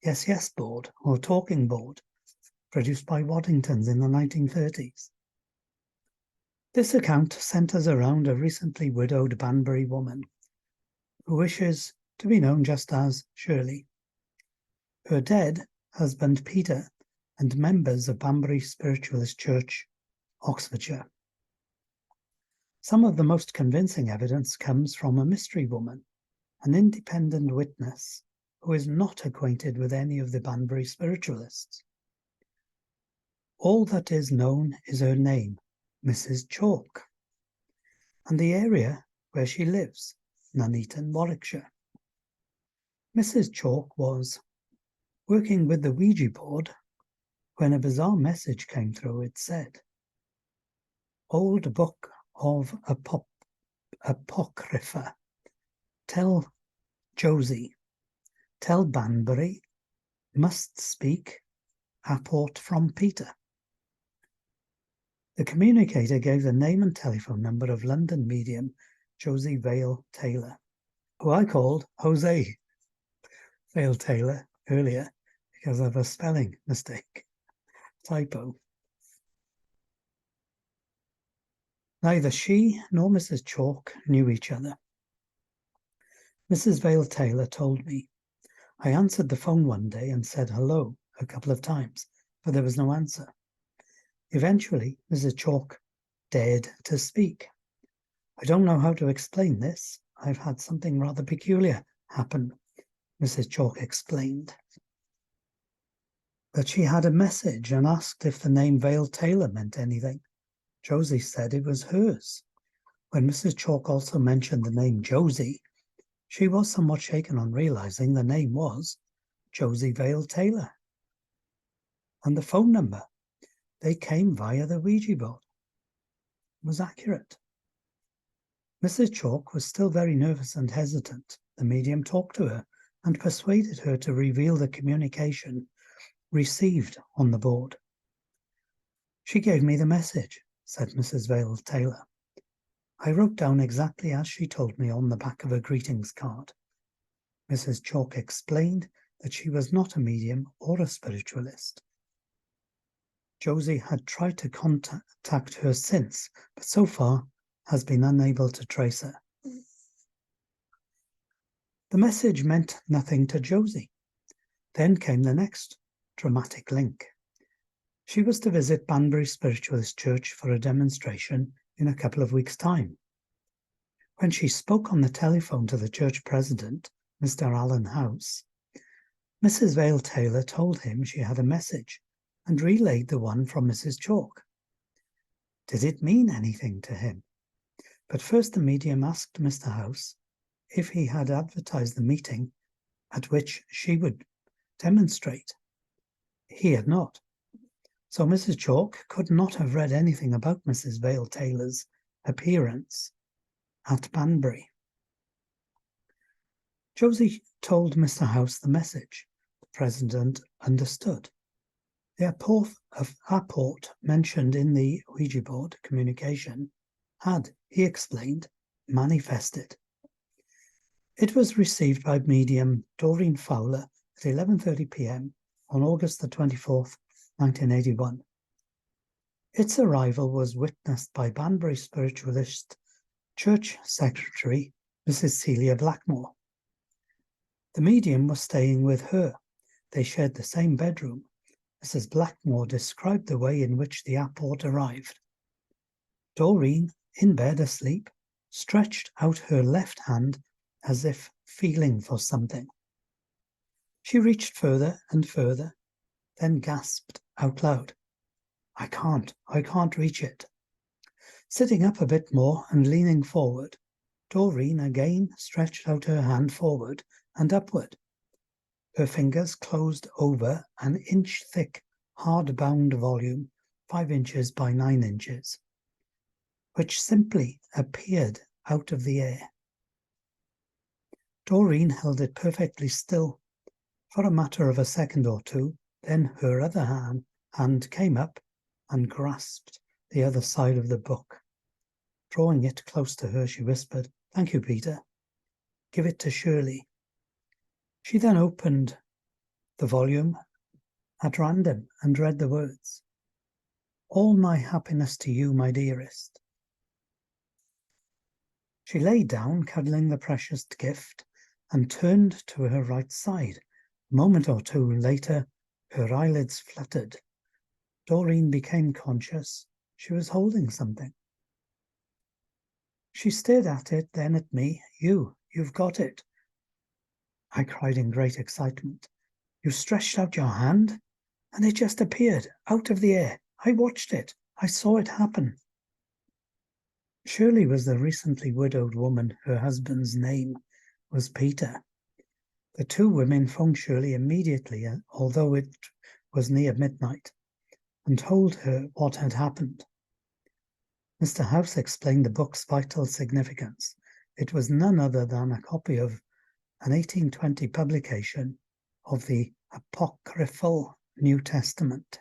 yes board or talking board, produced by Waddingtons in the 1930s. This account centres around a recently widowed Banbury woman who wishes to be known just as Shirley. Her dead husband Peter and members of Banbury Spiritualist Church, Oxfordshire. Some of the most convincing evidence comes from a mystery woman, an independent witness who is not acquainted with any of the Banbury spiritualists. All that is known is her name, Mrs. Chalk, and the area where she lives, Nuneaton, Warwickshire. Mrs. Chalk was working with the Ouija board when a bizarre message came through. It said, "Old Book of Apocrypha, tell Josie, tell Banbury, must speak, apport from Peter." The communicator gave the name and telephone number of London medium Josie Vale Taylor, who I called Jose Vale Taylor earlier because of a spelling mistake, typo. Neither she nor Mrs. Chalk knew each other. Mrs. Vale Taylor told me. I answered the phone one day and said hello a couple of times, but there was no answer. Eventually, Mrs. Chalk dared to speak. "I don't know how to explain this. I've had something rather peculiar happen," Mrs. Chalk explained. But she had a message and asked if the name Vale Taylor meant anything. Josie said it was hers. When Mrs. Chalk also mentioned the name Josie, she was somewhat shaken on realizing the name was Josie Vale Taylor. and the phone number. They came via the Ouija board. It was accurate. Mrs. Chalk was still very nervous and hesitant. The medium talked to her and persuaded her to reveal the communication received on the board. She gave me the message, said Mrs. Vale Taylor. I wrote down exactly as she told me on the back of a greetings card. Mrs. Chalk explained that she was not a medium or a spiritualist. Josie had tried to contact her since, but so far has been unable to trace her. The message meant nothing to Josie. Then came the next dramatic link. She was to visit Banbury Spiritualist Church for a demonstration in a couple of weeks' time. When she spoke on the telephone to the church president, Mr. Alan House, Mrs. Vale Taylor told him she had a message and relayed the one from Mrs. Chalk. Did it mean anything to him? But first the medium asked Mr. House if he had advertised the meeting at which she would demonstrate. He had not. So Mrs. Chalk could not have read anything about Mrs. Vale Taylor's appearance at Banbury. Josie told Mr. House the message. The president understood. The apport mentioned in the Ouija board communication had, he explained, manifested. It was received by medium Doreen Fowler at 11:30 p.m. on August the 24th, 1981. Its arrival was witnessed by Banbury Spiritualist Church Secretary Mrs. Celia Blackmore. The medium was staying with her. They shared the same bedroom. Mrs. Blackmore described the way in which the apport arrived. Doreen, in bed asleep, stretched out her left hand as if feeling for something. She reached further and further, then gasped out loud, I can't reach it. Sitting up a bit more and leaning forward, Doreen again stretched out her hand forward and upward. Her fingers closed over an inch-thick, hard-bound volume, 5 inches by 9 inches, which simply appeared out of the air. Doreen held it perfectly still for a matter of a second or two, then her other hand came up and grasped the other side of the book. Drawing it close to her, she whispered, Thank you, Peter. Give it to Shirley. She then opened the volume at random and read the words, All my happiness to you, my dearest. She lay down, cuddling the precious gift, and turned to her right side. A moment or two later, her eyelids fluttered. Doreen became conscious. She was holding something. She stared at it, then at me. You've got it. I cried in great excitement. You stretched out your hand, and it just appeared, out of the air. I watched it. I saw it happen. Shirley was the recently widowed woman. Her husband's name was Peter. The two women phoned Shirley immediately, although it was near midnight, and told her what had happened. Mr. House explained the book's vital significance. It was none other than a copy of an 1820 publication of the apocryphal New Testament,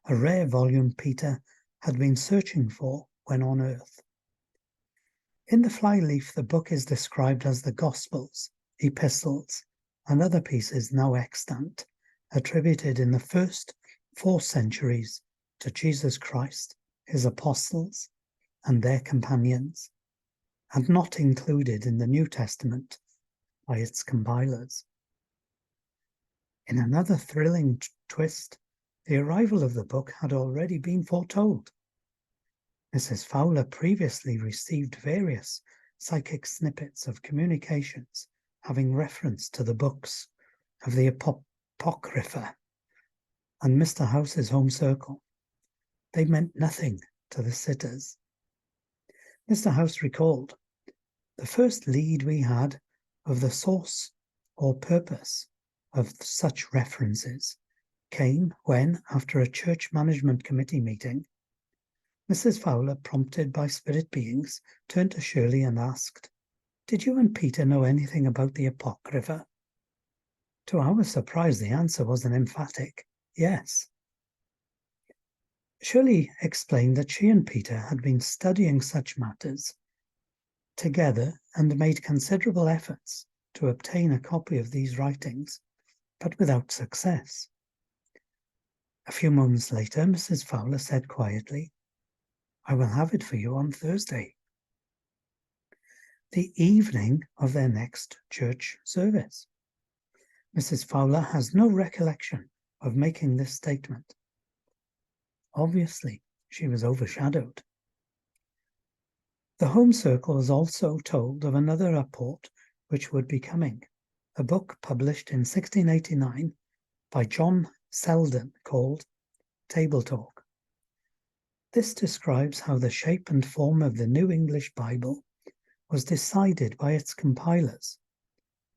a rare volume Peter had been searching for when on Earth. In the flyleaf, the book is described as the Gospels, Epistles, and other pieces now extant, attributed in the first 4 centuries to Jesus Christ, his apostles, and their companions, and not included in the New Testament by its compilers. In another thrilling twist, the arrival of the book had already been foretold. Mrs. Fowler previously received various psychic snippets of communications having reference to the books of the Apocrypha and Mr. House's home circle. They meant nothing to the sitters. Mr. House recalled, the first lead we had of the source or purpose of such references came when, after a church management committee meeting, Mrs. Fowler, prompted by spirit beings, turned to Shirley and asked, "Did you and Peter know anything about the Apocrypha?" To our surprise, the answer was an emphatic yes. Shirley explained that she and Peter had been studying such matters together and made considerable efforts to obtain a copy of these writings, but without success. A few moments later, Mrs. Fowler said quietly, "I will have it for you on Thursday," the evening of their next church service. Mrs. Fowler has no recollection of making this statement. Obviously, she was overshadowed. The home circle was also told of another apport which would be coming, a book published in 1689 by John Selden called Table Talk. This describes how the shape and form of the New English Bible was decided by its compilers,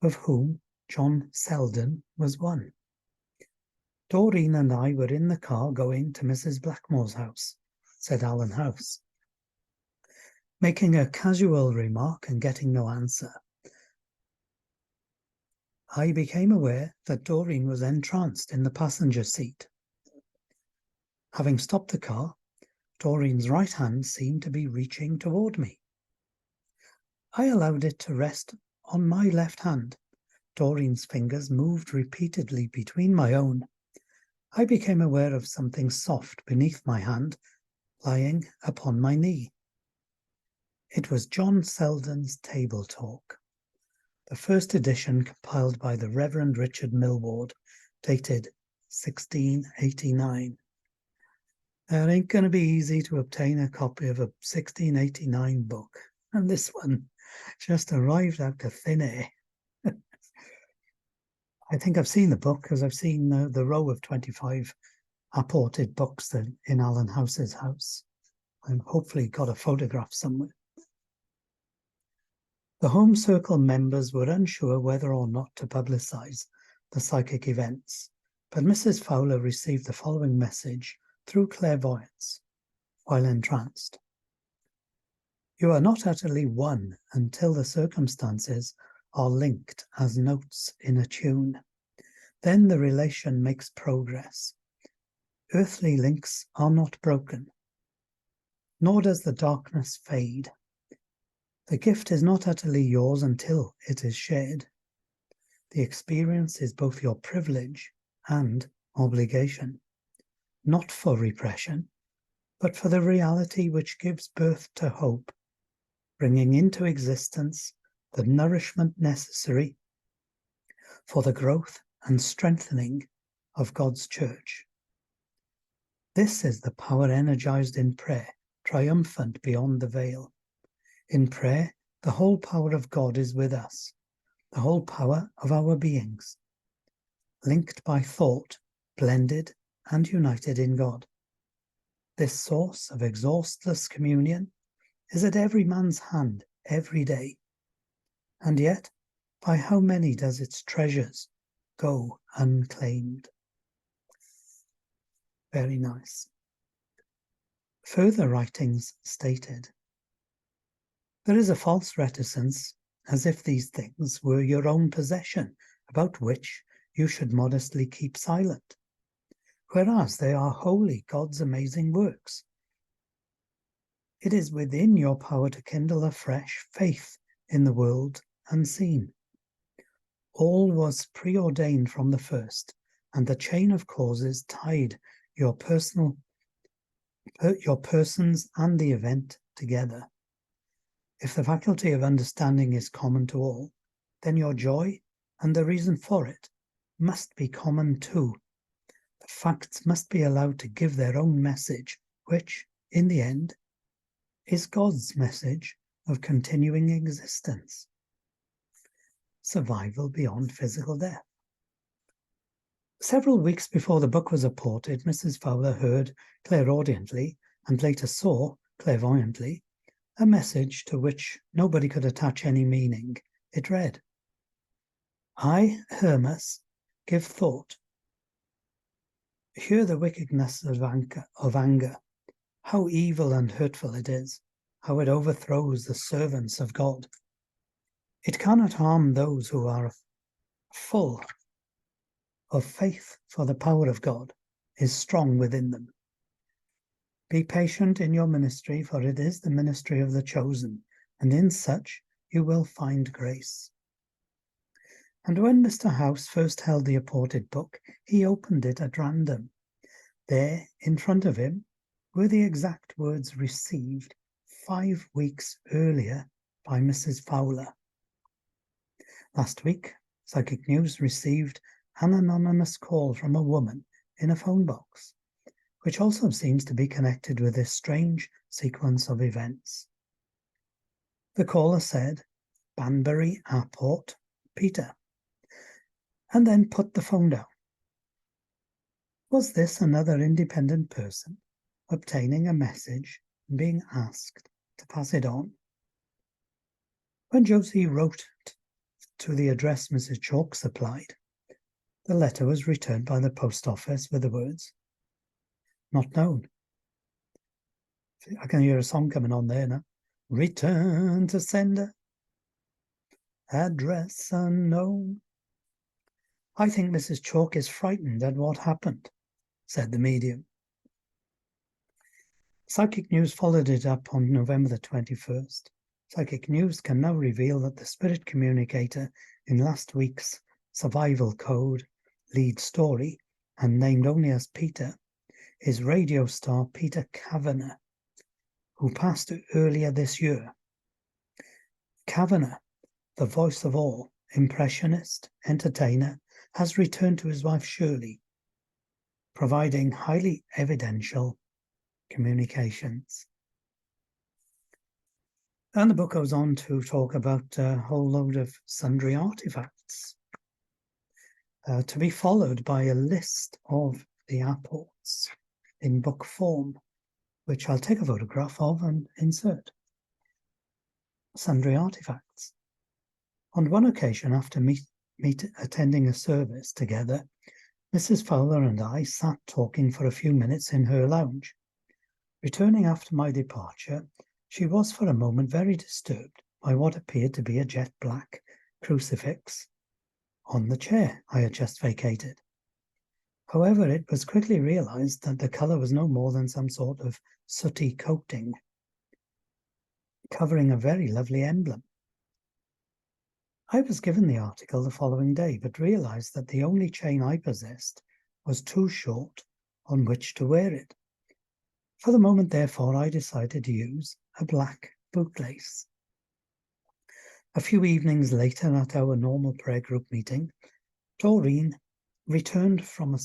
of whom John Selden was one. "Doreen and I were in the car going to Mrs. Blackmore's house," said Alan House. Making a casual remark and getting no answer, I became aware that Doreen was entranced in the passenger seat. Having stopped the car, Doreen's right hand seemed to be reaching toward me. I allowed it to rest on my left hand. Doreen's fingers moved repeatedly between my own. I became aware of something soft beneath my hand, lying upon my knee. It was John Selden's Table Talk, the first edition compiled by the Reverend Richard Millward, dated 1689. It ain't going to be easy to obtain a copy of a 1689 book, and this one just arrived out of thin air. I think I've seen the book because I've seen the row of 25 apported books in Alan House's house, and hopefully got a photograph somewhere. The home circle members were unsure whether or not to publicise the psychic events, but Mrs. Fowler received the following message through clairvoyance while entranced. "You are not utterly one until the circumstances are linked as notes in a tune. Then the relation makes progress. Earthly links are not broken, nor does the darkness fade. The gift is not utterly yours until it is shared. The experience is both your privilege and obligation, not for repression, but for the reality which gives birth to hope, bringing into existence the nourishment necessary for the growth and strengthening of God's church. This is the power energized in prayer, triumphant beyond the veil. In prayer, the whole power of God is with us, the whole power of our beings, linked by thought, blended and united in God. This source of exhaustless communion is at every man's hand every day. And yet, by how many does its treasures go unclaimed?" Very nice. Further writings stated, "There is a false reticence, as if these things were your own possession, about which you should modestly keep silent, whereas they are wholly God's amazing works. It is within your power to kindle afresh faith in the world unseen. All was preordained from the first, and the chain of causes tied your persons and the event together. If the faculty of understanding is common to all, then your joy and the reason for it must be common too. The facts must be allowed to give their own message, which, in the end, is God's message of continuing existence. Survival beyond physical death." Several weeks before the book was apported, Mrs. Fowler heard clairaudiently, and later saw clairvoyantly, a message to which nobody could attach any meaning. It read, "I, Hermas, give thought Hear the wickedness of anger, how evil and hurtful it is, how it overthrows the servants of God. It cannot harm those who are full of faith, for the power of God is strong within them. Be patient in your ministry, for it is the ministry of the chosen, and in such you will find grace. And when Mr. House first held the apported book, he opened it at random. There, in front of him, were the exact words received 5 weeks earlier by Mrs. Fowler. Last week, Psychic News received an anonymous call from a woman in a phone box, which also seems to be connected with this strange sequence of events. The caller said, Banbury Airport, Peter, and then put the phone down. Was this another independent person obtaining a message and being asked to pass it on? When Josie wrote to the address Mrs. Chalk supplied, the letter was returned by the post office with the words, not known. I can hear a song coming on there now. Return to sender, address unknown. I think Mrs. Chalk is frightened at what happened, said the medium. Psychic News followed it up on November the 21st. Psychic News can now reveal that the spirit communicator in last week's Survival Code lead story, and named only as Peter, is radio star Peter Kavanagh, who passed earlier this year. Kavanagh, the voice of all, impressionist, entertainer, has returned to his wife Shirley, providing highly evidential communications. And the book goes on to talk about a whole load of sundry artifacts, to be followed by a list of the apports in book form, which I'll take a photograph of and insert. Sundry artifacts. On one occasion, after attending a service together, Mrs. Fowler and I sat talking for a few minutes in her lounge. Returning after my departure, she was for a moment very disturbed by what appeared to be a jet black crucifix on the chair I had just vacated. However, it was quickly realized that the color was no more than some sort of sooty coating, covering a very lovely emblem. I was given the article the following day, but realized that the only chain I possessed was too short on which to wear it. For the moment, therefore, I decided to use a black bootlace. A few evenings later, at our normal prayer group meeting, Doreen returned from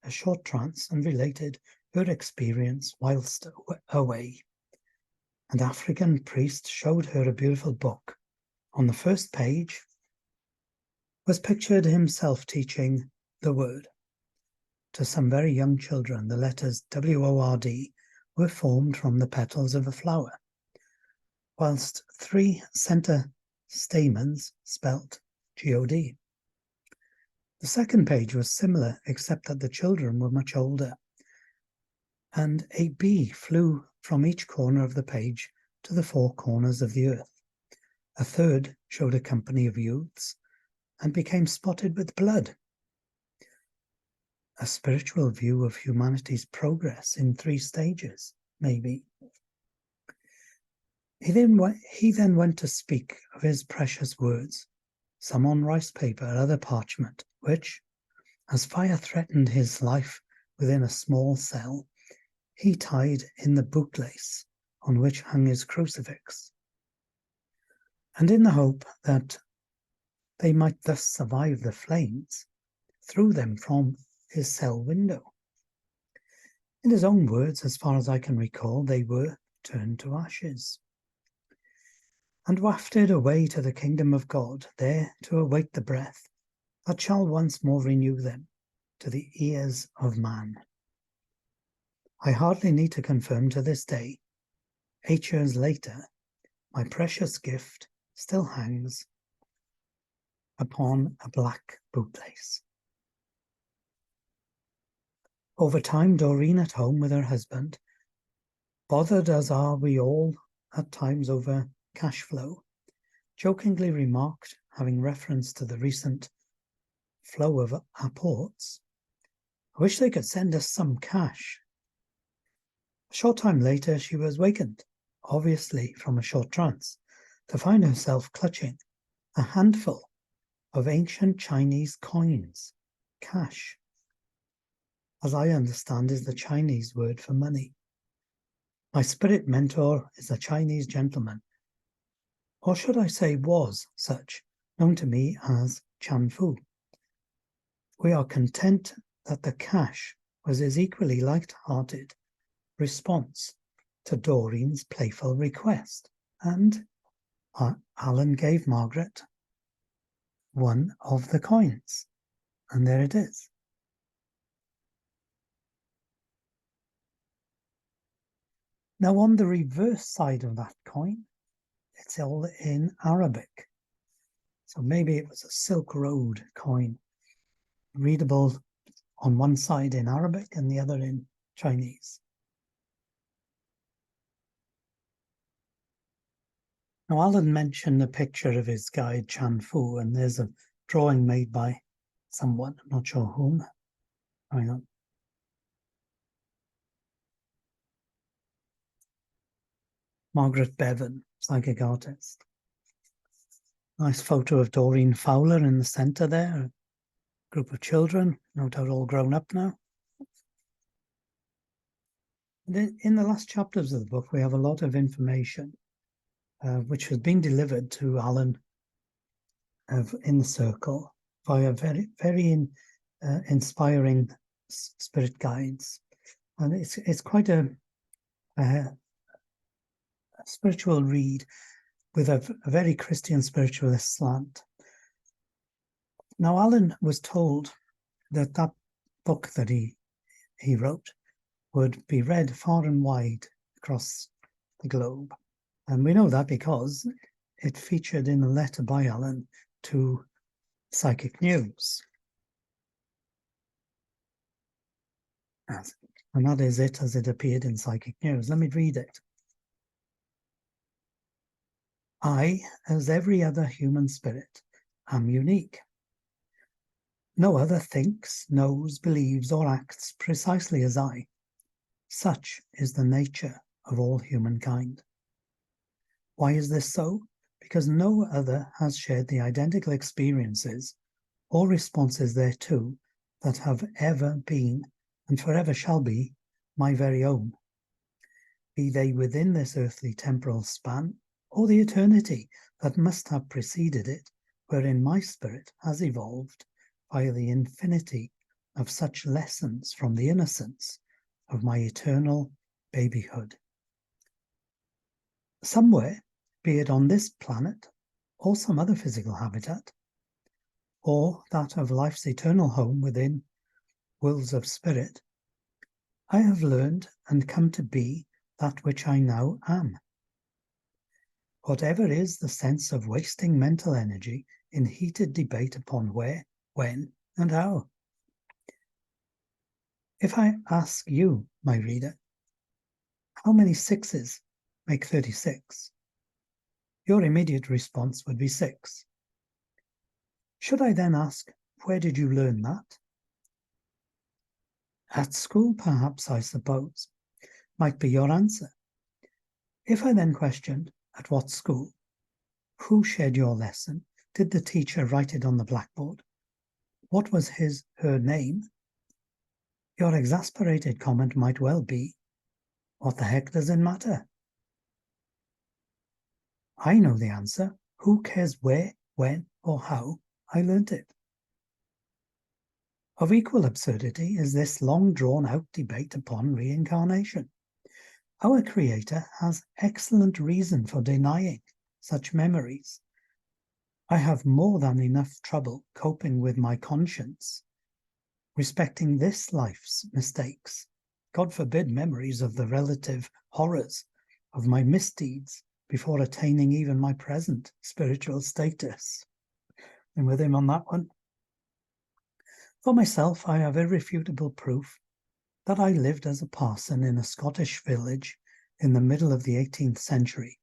a short trance and related her experience whilst away. An African priest showed her a beautiful book. On the first page was pictured himself teaching the word. To some very young children, the letters W-O-R-D were formed from the petals of a flower, whilst 3 centre stamens spelt G-O-D. The second page was similar, except that the children were much older, and a bee flew from each corner of the page to the 4 corners of the earth. A third showed a company of youths and became spotted with blood. A spiritual view of humanity's progress in 3 stages, maybe. He then went to speak of his precious words, some on rice paper, other parchment, which, as fire threatened his life within a small cell, he tied in the bootlace on which hung his crucifix, and in the hope that they might thus survive the flames, threw them from his cell window. In his own words, as far as I can recall, they were turned to ashes and wafted away to the kingdom of God, there to await the breath that shall once more renew them to the ears of man. I hardly need to confirm to this day, 8 years later, my precious gift still hangs upon a black bootlace. Over time, Doreen at home with her husband, bothered as are we all at times over cash flow, jokingly remarked, having reference to the recent flow of apports, "I wish they could send us some cash." A short time later, she was wakened, obviously from a short trance, to find herself clutching a handful of ancient Chinese coins, cash, as I understand is the Chinese word for money. My spirit mentor is a Chinese gentleman, or should I say was such, known to me as Chan Fu. We are content that the cash was his equally light-hearted response to Doreen's playful request, and Alan gave Margaret one of the coins, and there it is. Now, on the reverse side of that coin, it's all in Arabic. So maybe it was a Silk Road coin, readable on one side in Arabic and the other in Chinese. Now, Alan mentioned a picture of his guide, Chan Fu, and there's a drawing made by someone, I'm not sure whom. Hang on. Margaret Bevan, psychic artist. Nice photo of Doreen Fowler in the centre there. A group of children, no doubt all grown up now. And in the last chapters of the book, we have a lot of information which has been delivered to Alan in the circle via very inspiring spirit guides. And it's quite a spiritual read with a very Christian spiritualist slant. Now, Alan was told that that book that he wrote would be read far and wide across the globe. And we know that because it featured in a letter by Alan to Psychic News. And that is it as it appeared in Psychic News. Let me read it. I, as every other human spirit, am unique. No other thinks, knows, believes, or acts precisely as I. Such is the nature of all humankind. Why is this so? Because no other has shared the identical experiences or responses thereto that have ever been and forever shall be my very own, be they within this earthly temporal span or the eternity that must have preceded it, wherein my spirit has evolved via the infinity of such lessons from the innocence of my eternal babyhood. Somewhere, be it on this planet or some other physical habitat, or that of life's eternal home within worlds of spirit, I have learned and come to be that which I now am. Whatever is the sense of wasting mental energy in heated debate upon where, when, and how. If I ask you, my reader, how many sixes make 36? Your immediate response would be 6. Should I then ask, where did you learn that? At school, perhaps, I suppose, might be your answer. If I then questioned, at what school? Who shared your lesson? Did the teacher write it on the blackboard? What was her name? Your exasperated comment might well be, what the heck does it matter? I know the answer. Who cares where, when, or how I learnt it? Of equal absurdity is this long drawn-out debate upon reincarnation. Our Creator has excellent reason for denying such memories. I have more than enough trouble coping with my conscience, respecting this life's mistakes. God forbid memories of the relative horrors of my misdeeds before attaining even my present spiritual status. And with him on that one. For myself, I have irrefutable proof that I lived as a parson in a Scottish village in the middle of the 18th century,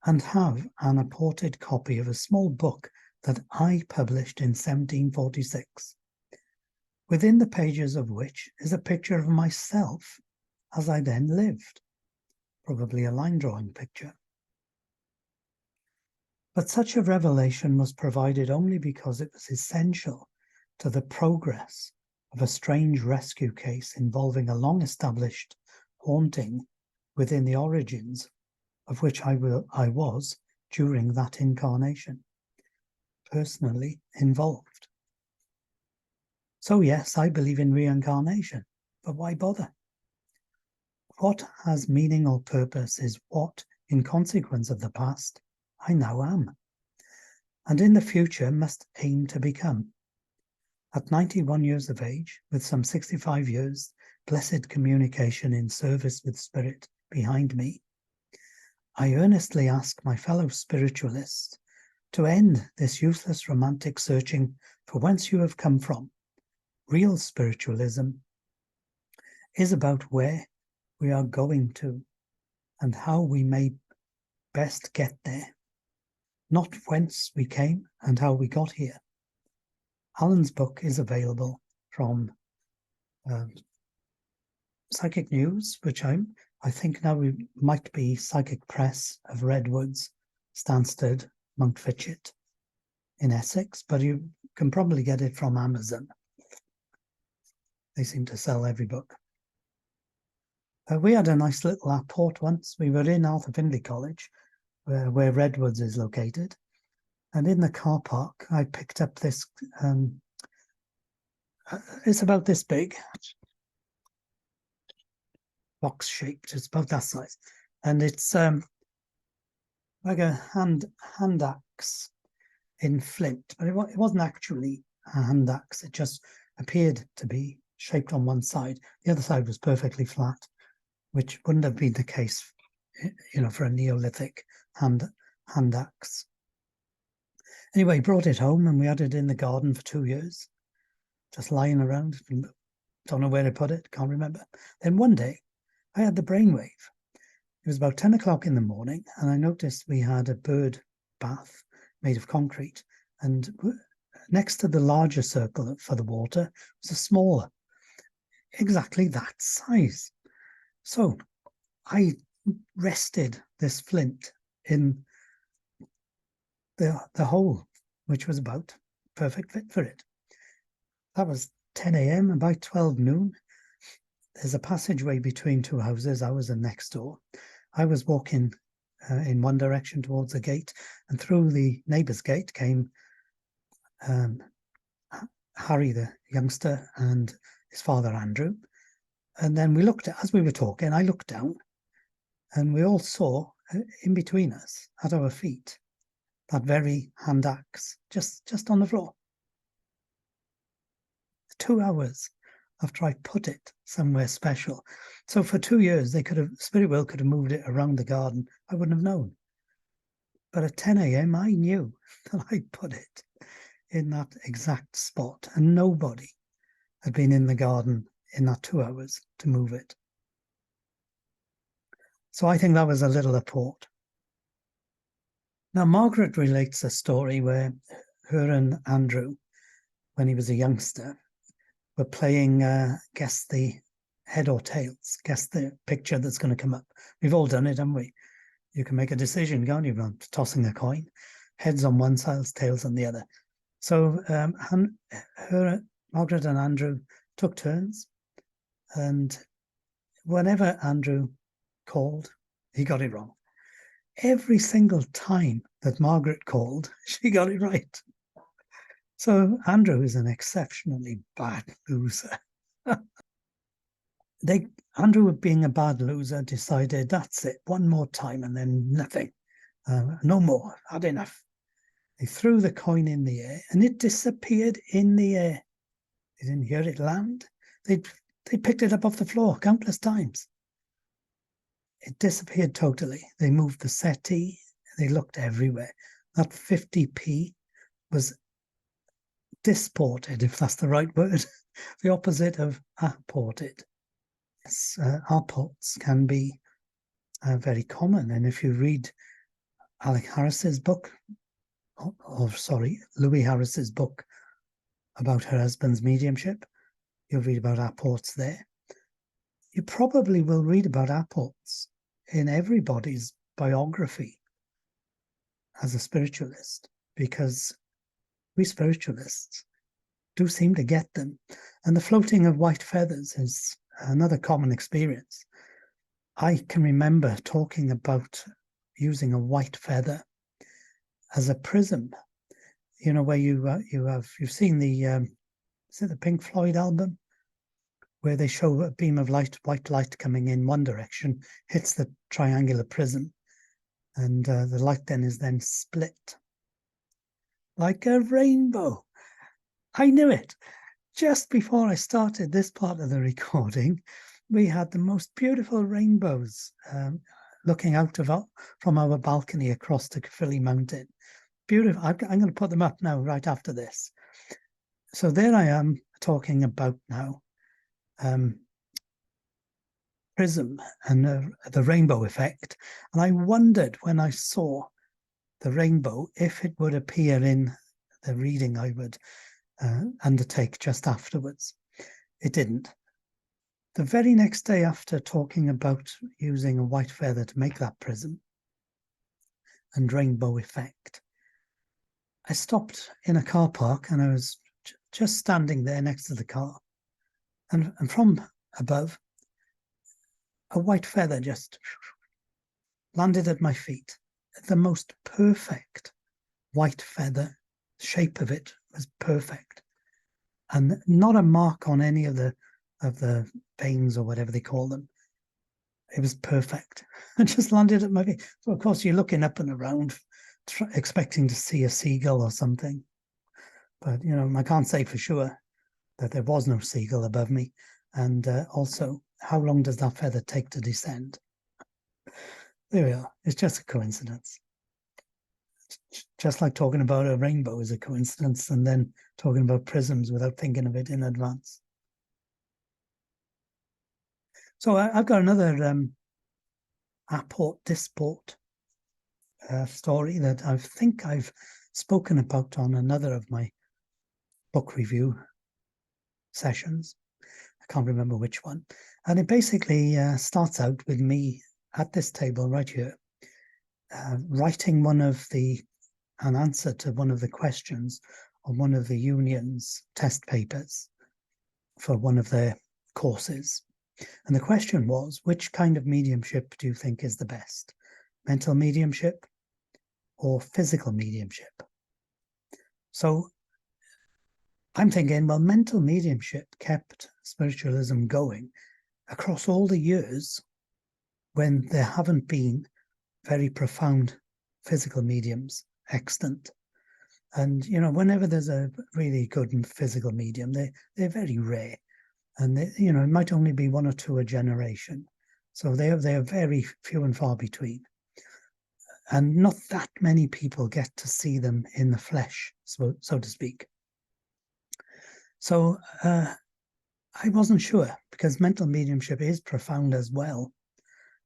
and have an apported copy of a small book that I published in 1746, within the pages of which is a picture of myself as I then lived, probably a line drawing picture. But such a revelation was provided only because it was essential to the progress of a strange rescue case involving a long-established haunting within the origins of which I was, during that incarnation, personally involved. So yes, I believe in reincarnation, but why bother? What has meaning or purpose is what, in consequence of the past, I now am, and in the future must aim to become. At 91 years of age, with some 65 years blessed communication in service with spirit behind me, I earnestly ask my fellow spiritualists to end this useless romantic searching for whence you have come from. Real spiritualism is about where we are going to and how we may best get there, not whence we came and how we got here. Alan's book is available from Psychic News, which I think now we might be Psychic Press of Redwoods, Stansted, Montfichet in Essex, but you can probably get it from Amazon. They seem to sell every book. We had a nice little apport once. We were in Arthur Findlay College, where Redwoods is located. And in the car park, I picked up this, it's about this big, box-shaped, it's about that size. And it's like a hand axe in flint, but it wasn't actually a hand axe. It just appeared to be shaped on one side. The other side was perfectly flat, which wouldn't have been the case, for a Neolithic hand axe. Anyway, brought it home and we had it in the garden for 2 years, just lying around. Don't know where I put it, can't remember. Then one day I had the brainwave. It was about 10 o'clock in the morning and I noticed we had a bird bath made of concrete, and next to the larger circle for the water was a smaller, exactly that size. So I rested this flint in the hole, which was about perfect fit for it. That was 10 a.m, about 12 noon. There's a passageway between two houses, ours and next door. I was walking in one direction towards the gate, and through the neighbour's gate came Harry, the youngster, and his father, Andrew. And then we looked at, as we were talking, I looked down, and we all saw in between us, at our feet, that very hand axe, just on the floor. 2 hours after I put it somewhere special. So for 2 years, Spirit Will could have moved it around the garden. I wouldn't have known. But at 10 a.m, I knew that I'd put it in that exact spot, and nobody had been in the garden in that 2 hours to move it. So I think that was a little apport. Now, Margaret relates a story where her and Andrew, when he was a youngster, were playing guess the head or tails, guess the picture that's going to come up. We've all done it, haven't we? You can make a decision, can't you, about tossing a coin, heads on one side, tails on the other. So Margaret and Andrew took turns, and whenever Andrew called, he got it wrong. Every single time that Margaret called, she got it right. So Andrew is an exceptionally bad loser. Andrew, being a bad loser, decided that's it, one more time and then nothing. No more, had enough. They threw the coin in the air and it disappeared in the air. They didn't hear it land. They picked it up off the floor countless times. It disappeared totally. They moved the settee. They looked everywhere. That 50p was disported, if that's the right word, the opposite of apported. apports can be very common. And if you read Alex Harris's book, Louis Harris's book about her husband's mediumship, you'll read about apports there. You probably will read about apports in everybody's biography as a spiritualist, because we spiritualists do seem to get them. And the floating of white feathers is another common experience. I can remember talking about using a white feather as a prism. You know, where you've seen the is it the Pink Floyd album, where they show a beam of light, white light coming in one direction, hits the triangular prism, and the light is then split like a rainbow. I knew it. Just before I started this part of the recording, we had the most beautiful rainbows looking out from our balcony across the Caerphilly Mountain. Beautiful. I'm going to put them up now, right after this. So there I am talking about now prism and the rainbow effect. And I wondered when I saw the rainbow if it would appear in the reading I would undertake just afterwards. It didn't. The very next day after talking about using a white feather to make that prism and rainbow effect, I stopped in a car park and I was just standing there next to the car. And from above, a white feather just landed at my feet. The most perfect white feather, shape of it was perfect. And not a mark on any of the veins or whatever they call them. It was perfect. It just landed at my feet. So of course you're looking up and around, expecting to see a seagull or something. But, you know, I can't say for sure that there was no seagull above me. And also, how long does that feather take to descend? There we are. It's just a coincidence. Just like talking about a rainbow is a coincidence, and then talking about prisms without thinking of it in advance. So I've got another apport disport story that I think I've spoken about on another of my book review sessions. I can't remember which one. And it basically starts out with me at this table right here, writing an answer to one of the questions on one of the union's test papers for one of their courses. And the question was, which kind of mediumship do you think is the best? Mental mediumship or physical mediumship? So I'm thinking, well, mental mediumship kept spiritualism going across all the years when there haven't been very profound physical mediums extant. And, you know, whenever there's a really good physical medium, they're very rare. And, you know, it might only be one or two a generation. So they are very few and far between. And not that many people get to see them in the flesh, so to speak. So I wasn't sure, because mental mediumship is profound as well.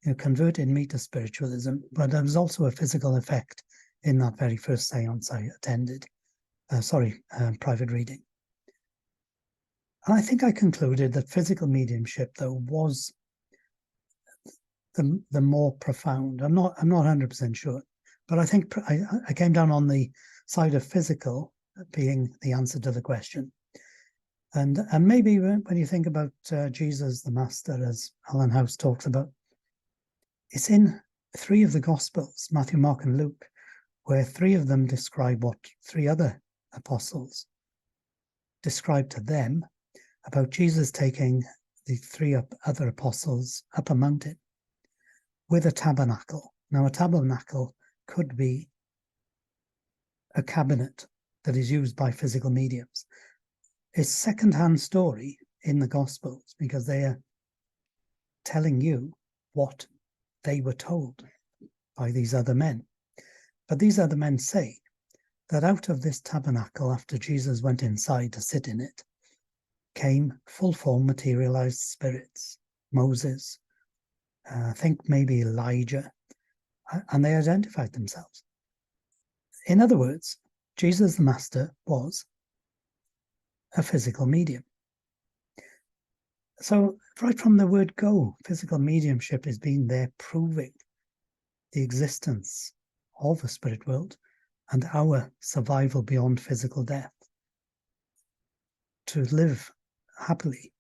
You know, converted me to spiritualism, but there was also a physical effect in that very first seance I attended. Private reading. And I think I concluded that physical mediumship, though, was the more profound. I'm not 100% sure, but I think I came down on the side of physical being the answer to the question. And maybe when you think about Jesus the Master, as Alan House talks about, it's in 3 of the Gospels, Matthew, Mark, and Luke, where 3 of them describe what 3 other apostles described to them about Jesus taking the 3 other apostles up a mountain with a tabernacle. Now, a tabernacle could be a cabinet that is used by physical mediums. It's second-hand story in the Gospels because they are telling you what they were told by these other men. But these other men say that out of this tabernacle, after Jesus went inside to sit in it, came full-form materialized spirits. Moses, I think maybe Elijah, and they identified themselves. In other words, Jesus the Master was a physical medium. So right from the word go, physical mediumship has been there proving the existence of a spirit world and our survival beyond physical death, to live happily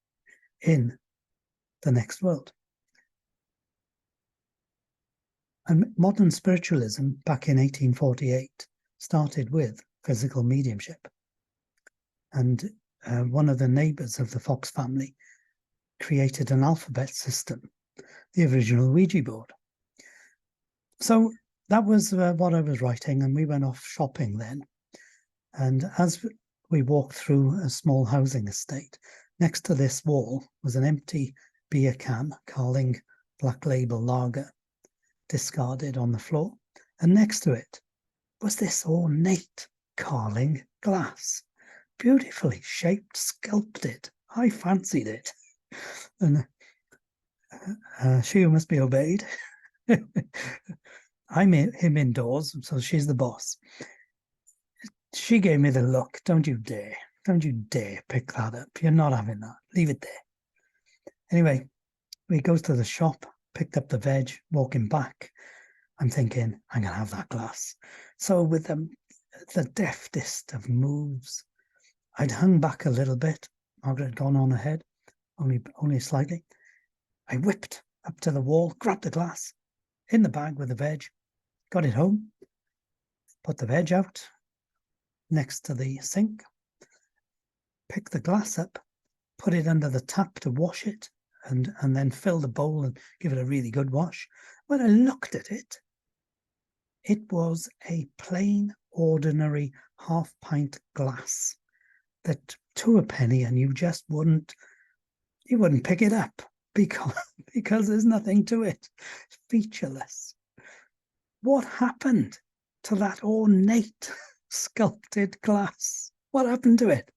in the next world. And modern spiritualism back in 1848 started with physical mediumship. And one of the neighbours of the Fox family created an alphabet system, the original Ouija board. So that was what I was writing, and we went off shopping then. And as we walked through a small housing estate, next to this wall was an empty beer can, Carling Black Label Lager, discarded on the floor. And next to it was this ornate Carling glass, beautifully shaped, sculpted. I fancied it. And she must be obeyed. I'm him indoors, so she's the boss. She gave me the look. Don't you dare pick that up. You're not having that. Leave it there. Anyway, we go to the shop, picked up the veg, walking back. I'm thinking, I'm going to have that glass. So with the deftest of moves, I'd hung back a little bit. Margaret had gone on ahead, only slightly. I whipped up to the wall, grabbed the glass, in the bag with the veg, got it home, put the veg out next to the sink, picked the glass up, put it under the tap to wash it, and then fill the bowl and give it a really good wash. When I looked at it, it was a plain, ordinary half-pint glass that to a penny, and you just wouldn't pick it up because there's nothing to it. It's featureless. What happened to that ornate sculpted glass? What happened to it?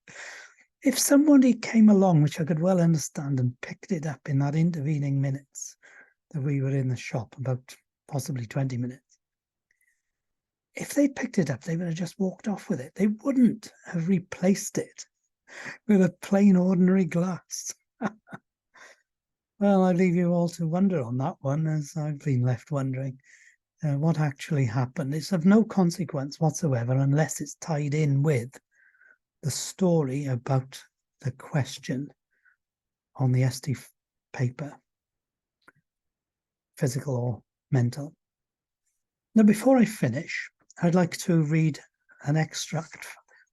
If somebody came along, which I could well understand, and picked it up in that intervening minutes that we were in the shop, about possibly 20 minutes, if they picked it up, they would have just walked off with it. They wouldn't have replaced it with a plain, ordinary glass. Well, I leave you all to wonder on that one, as I've been left wondering what actually happened. It's of no consequence whatsoever unless it's tied in with the story about the question on the ST paper, physical or mental. Now, before I finish, I'd like to read an extract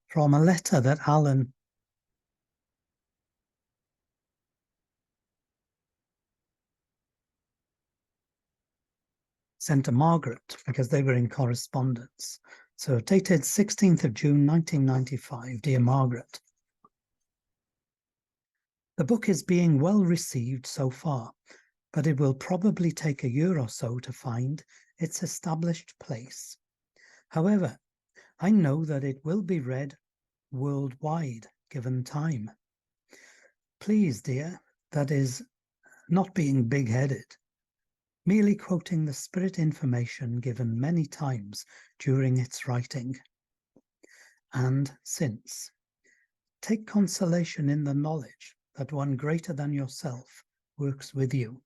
from a letter that Alan sent to Margaret, because they were in correspondence. So dated 16th of June 1995, dear Margaret. The book is being well received so far, but it will probably take a year or so to find its established place. However, I know that it will be read worldwide given time. Please, dear, that is not being big-headed, merely quoting the spirit information given many times during its writing. And since, take consolation in the knowledge that one greater than yourself works with you.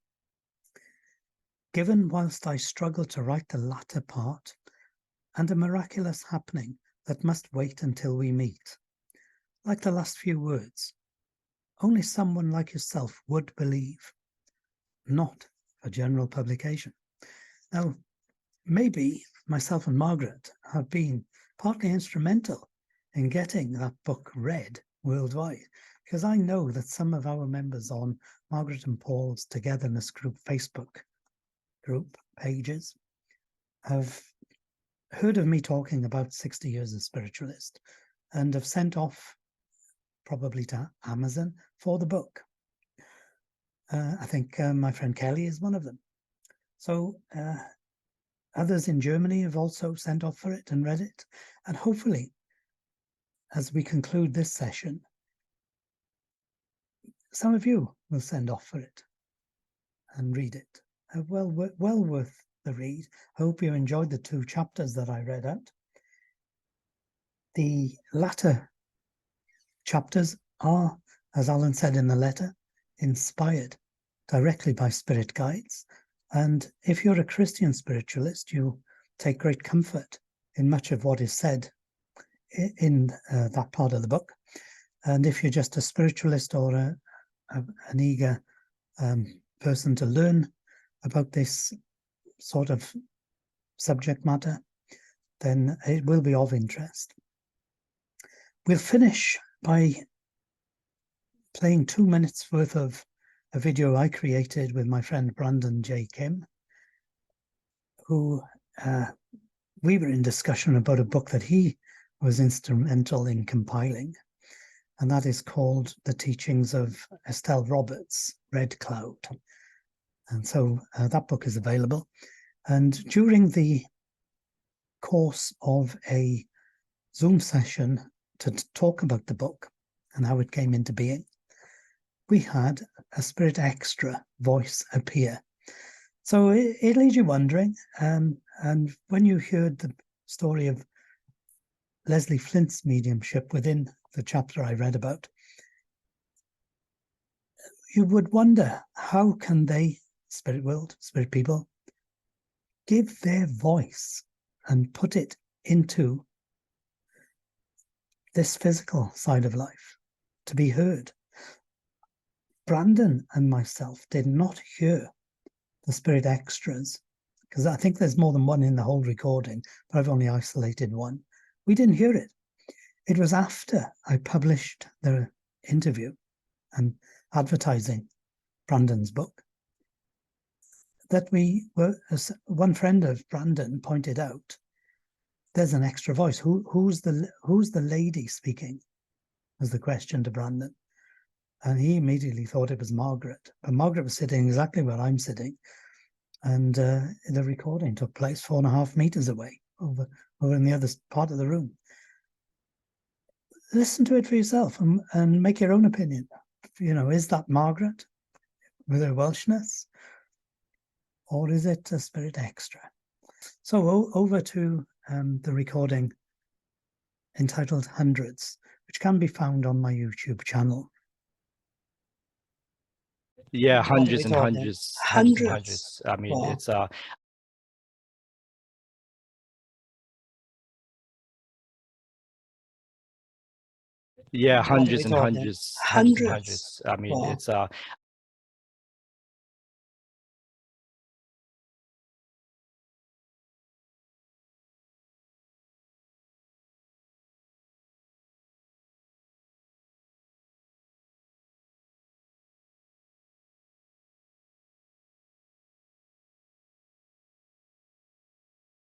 Given whilst I struggle to write the latter part, and a miraculous happening that must wait until we meet, like the last few words, only someone like yourself would believe, not for general publication. Now, maybe myself and Margaret have been partly instrumental in getting that book read worldwide, because I know that some of our members on Margaret and Paul's Togetherness Group Facebook group pages have heard of me talking about 60 years as spiritualist and have sent off probably to Amazon for the book. I think my friend Kelly is one of them. So others in Germany have also sent off for it and read it. And hopefully, as we conclude this session, some of you will send off for it. and read it. Well worth the read. I hope you enjoyed the 2 chapters that I read out. The latter chapters are, as Alan said in the letter, inspired directly by spirit guides. And if you're a Christian spiritualist, you take great comfort in much of what is said in that part of the book. And if you're just a spiritualist or an eager person to learn about this sort of subject matter, then it will be of interest. We'll finish by playing 2 minutes worth of a video I created with my friend Brandon J. Kim, who we were in discussion about a book that he was instrumental in compiling, and that is called The Teachings of Estelle Roberts, Red Cloud. And so that book is available. And during the course of a Zoom session to talk about the book and how it came into being, we had a Spirit Extra voice appear. So it leaves you wondering, and when you heard the story of Leslie Flint's mediumship within the chapter I read about, you would wonder, how can they, spirit world, spirit people, give their voice and put it into this physical side of life to be heard? Brandon and myself did not hear the Spirit Extras, because I think there's more than one in the whole recording, but I've only isolated one. We didn't hear it. It was after I published the interview and advertising Brandon's book that we were, as one friend of Brandon pointed out, there's an extra voice. Who's the lady speaking? Was the question to Brandon. And he immediately thought it was Margaret. But Margaret was sitting exactly where I'm sitting. And the recording took place 4.5 meters away, over in the other part of the room. Listen to it for yourself and make your own opinion. Is that Margaret with her Welshness? Or is it a Spirit Extra? So over to the recording entitled Hundreds, which can be found on my YouTube channel. Yeah, hundreds and hundreds. Hundreds. I mean, Wow. it's yeah, hundreds and hundreds. Hundreds. I mean, Wow. it's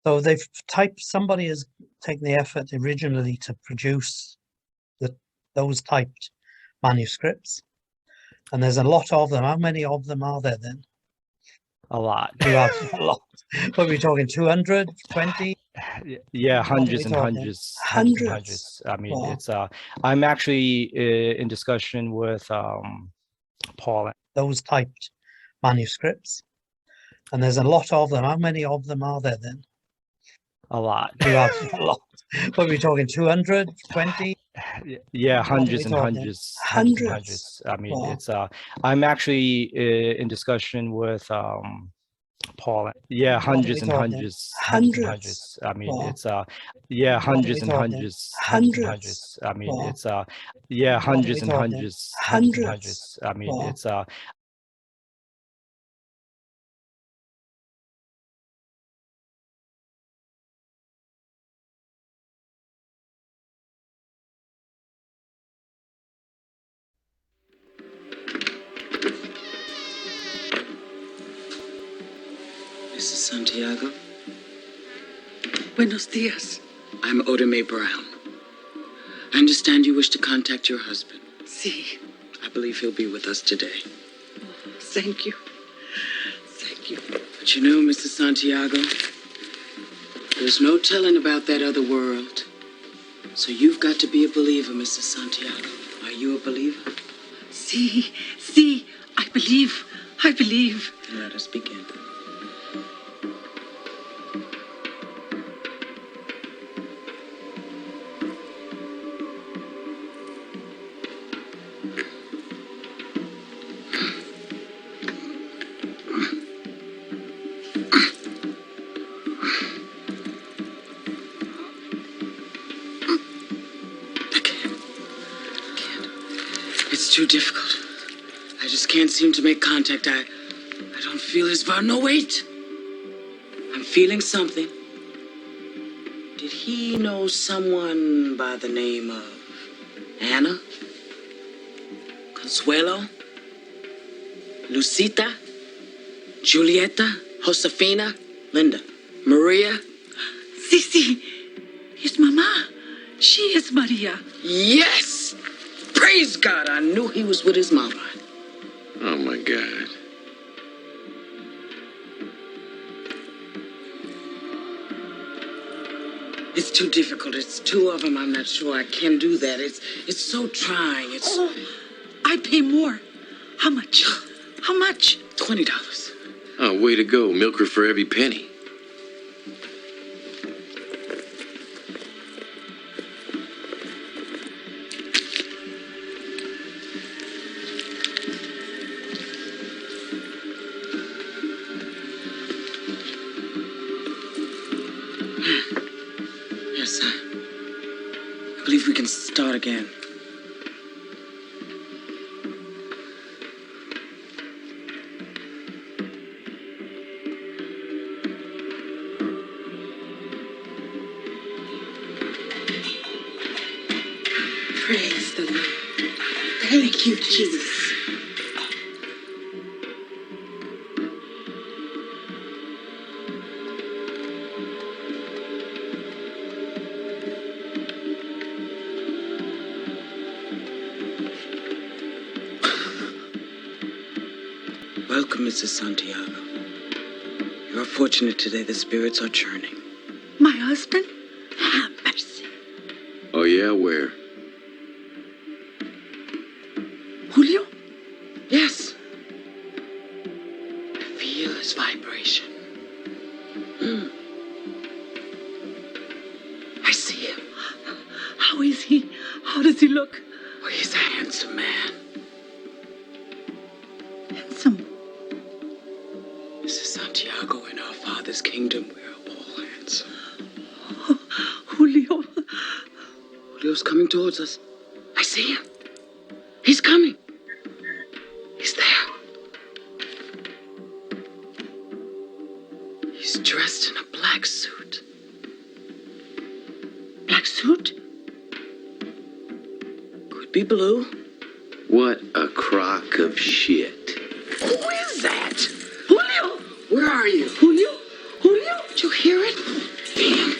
So somebody has taken the effort originally to produce those typed manuscripts, and there's a lot of them. How many of them are there then? a lot. You have a lot. What are we talking? 200, 20? Yeah, hundreds and talking? hundreds. Hundreds. I mean, Wow. it's I'm actually in discussion with Paul. Those typed manuscripts, and there's a lot of them. How many of them are there then? A lot. You have a lot. What are we talking? 200, 20? Yeah, hundreds and talking? hundreds. Hundreds. I mean, Wow. it's I'm actually in discussion with Paul. Yeah, hundreds and hundreds. Hundreds. I mean, Wow. it's yeah, hundreds and hundreds. Hundreds. I mean, Wow. it's yeah, hundreds and hundreds. Hundreds. I mean, Wow. it's Mrs. Santiago? Buenos días. I'm Oda Mae Brown. I understand you wish to contact your husband. Sí. I believe he'll be with us today. Oh, thank you. Thank you. But you know, Mrs. Santiago, there's no telling about that other world. So you've got to be a believer, Mrs. Santiago. Are you a believer? Sí, sí, I believe. I believe. Let us begin. It's too difficult. I just can't seem to make contact. I don't feel his vibe. No, wait. I'm feeling something. Did he know someone by the name of Anna? Consuelo? Lucita? Julieta? Josefina? Linda? Maria? Sí, his mama. She is Maria. Yes! Praise God, I knew he was with his mama. Oh, my God. It's too difficult. It's two of them. I'm not sure I can do that. It's so trying. Oh, I pay more. How much? How much? $20. Oh, way to go. Milk her for every penny. Yes, I believe we can start again. Praise the Lord. Thank you, Jesus. Welcome, Mrs. Santiago. You are fortunate today. The spirits are churning. My husband? Have mercy. Oh, yeah? Where? Julio? Yes. I feel his vibration. I see him. How is he? How does he look? Oh, he's a handsome man. Handsome. Mrs. Santiago, in our Father's kingdom, we're all handsome. Oh, Julio. Julio's coming towards us. I see him. He's coming. He's there. He's dressed in a black suit. Black suit? Could be blue. What a crock of shit. Who is that? Julio! Where are you? Julio? Julio? Did you hear it? Damn.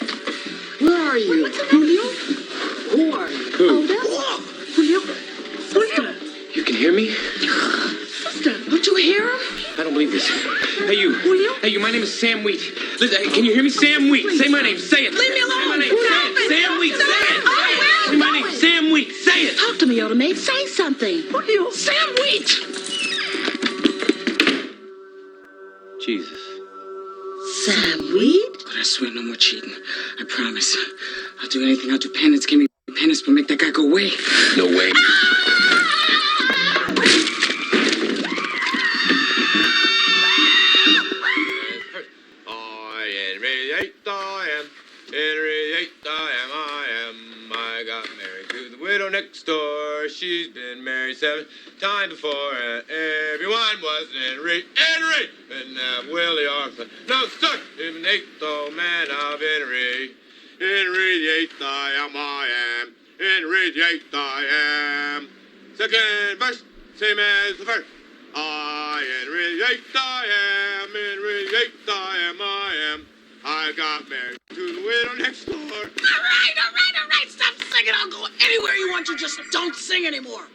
Where are you? Julio? Who are you? Olga? Julio? Julio? You can hear me? Sister. Don't you hear him? I don't believe this. Hey, you. Julio? Hey, you. My name is Sam Wheat. Listen, hey, can you hear me? Sam Wheat. Say my name. Say it. Leave me alone. Say my name. Say it. Sam Wheat. Say it. Say my name. Sam Wheat. Say it. Talk to me, Oda Maid. Say something. Julio. Sam Wheat. Jesus. Sam Wheat? But I swear no more cheating. I promise. I'll do anything. I'll do penance. Give me penance, but make that guy go away. No way. I got married to the widow next door. She's been married 7 times before, and everyone was Henry, and Willie Arthur. No, sir, I'm an 8th man of Henry. Henry the 8th I am. Henry the 8th I am. Second verse, same as the first. Henry the 8th I am. Henry the 8th I am. I got married to the widow next door. All right. Stop singing. I'll go anywhere you want. You just don't sing anymore.